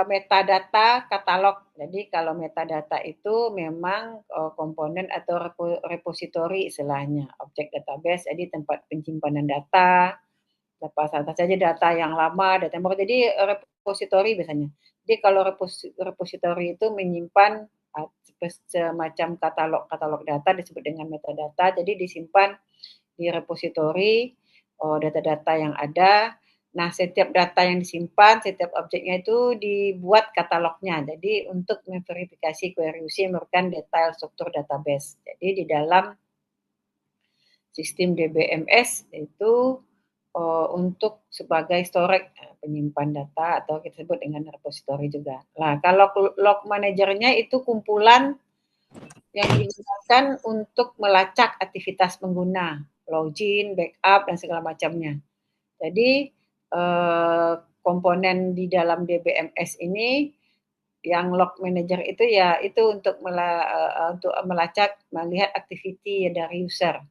metadata katalog. Jadi kalau metadata itu memang komponen atau repository istilahnya, objek database, jadi tempat penyimpanan data, apa saja data yang lama, data yang baru. Jadi repository biasanya. Jadi kalau repository itu menyimpan semacam katalog data disebut dengan metadata. Jadi disimpan di repository data-data yang ada. Nah, setiap data yang disimpan, setiap objeknya itu dibuat katalognya. Jadi untuk memverifikasi query UC merupakan detail struktur database. Jadi di dalam sistem DBMS itu untuk sebagai storage penyimpan data, atau kita sebut dengan repository juga. Nah, kalau log manajernya itu kumpulan yang digunakan untuk melacak aktivitas pengguna, login, backup, dan segala macamnya. Jadi komponen di dalam DBMS ini yang log manager itu ya itu untuk melacak, melihat aktiviti dari user,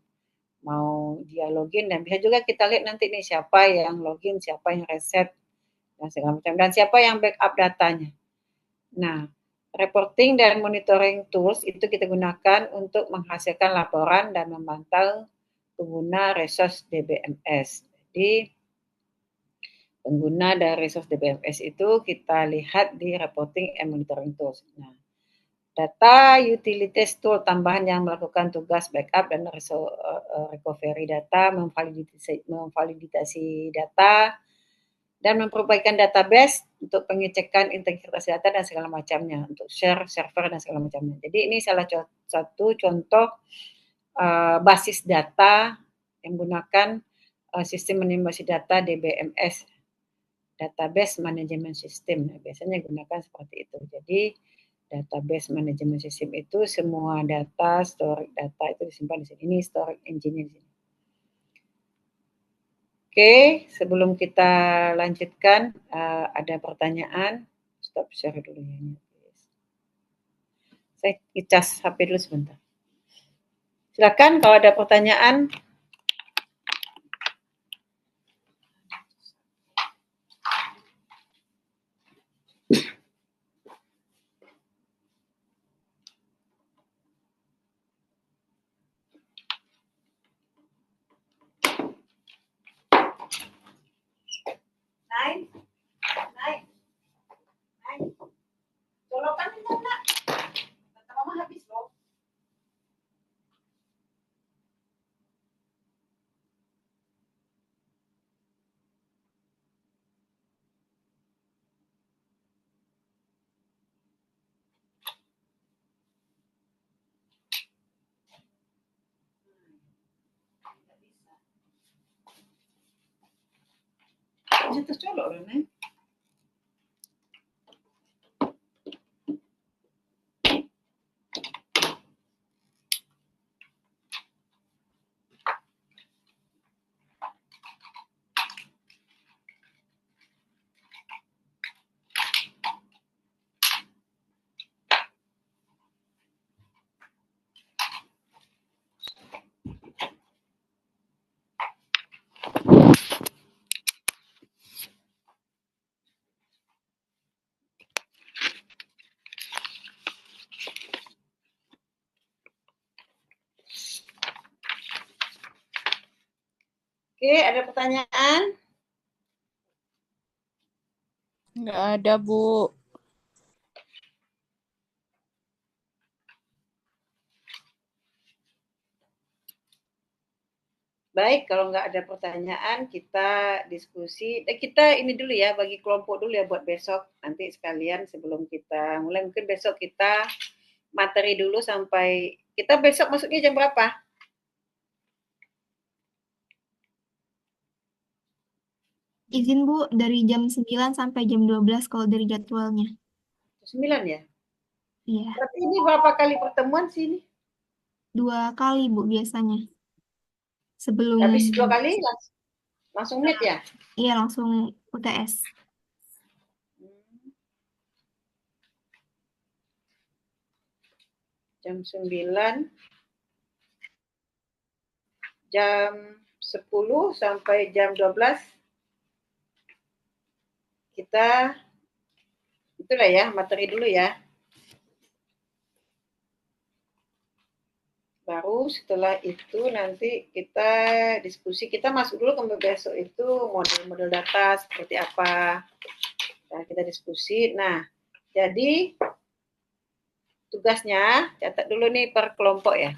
mau dia login, dan bisa juga kita lihat nanti nih siapa yang login, siapa yang reset, dan segala macam, dan siapa yang backup datanya. Nah, reporting dan monitoring tools itu kita gunakan untuk menghasilkan laporan dan memantau pengguna resource DBMS. Jadi pengguna dari resource DBMS itu kita lihat di reporting and monitoring tools. Nah, data utilities tool tambahan yang melakukan tugas backup dan recovery data, memvalidasi data, dan memperbaikan database untuk pengecekan integritas data dan segala macamnya, untuk share server dan segala macamnya. Jadi ini salah satu contoh basis data yang menggunakan sistem manipulasi data DBMS, database management system. Nah, biasanya gunakan seperti itu. Jadi database management system itu semua data, storage data itu disimpan di sini. Ini storage engine-nya di sini. Oke, sebelum kita lanjutkan, ada pertanyaan? Stop share dulu ya. Saya ngecas HP dulu sebentar. Silakan kalau ada pertanyaan. Naik. Colokan enggak? Kata mama habis loh. Bisa tercolok loh, Nen. Oke, ada pertanyaan? Nggak ada, Bu. Baik, kalau nggak ada pertanyaan, kita diskusi. Kita ini dulu ya, bagi kelompok dulu ya buat besok. Nanti sekalian sebelum kita mulai, mungkin besok kita materi dulu sampai, kita besok masuknya jam berapa? Izin Bu, dari jam 9 sampai jam 12 kalau dari jadwalnya. 9 ya? Iya, Berarti ini berapa kali pertemuan sih ini? 2 kali Bu biasanya. Sebelum, Habis 2 kali langsung meet ya? iya langsung UTS. Jam 9, jam 10 sampai jam 12 kita itulah ya, materi dulu ya. Baru setelah itu nanti kita diskusi, kita masuk dulu ke besok itu model-model data seperti apa. Nah, kita diskusi. Nah, jadi tugasnya catat dulu nih per kelompok ya.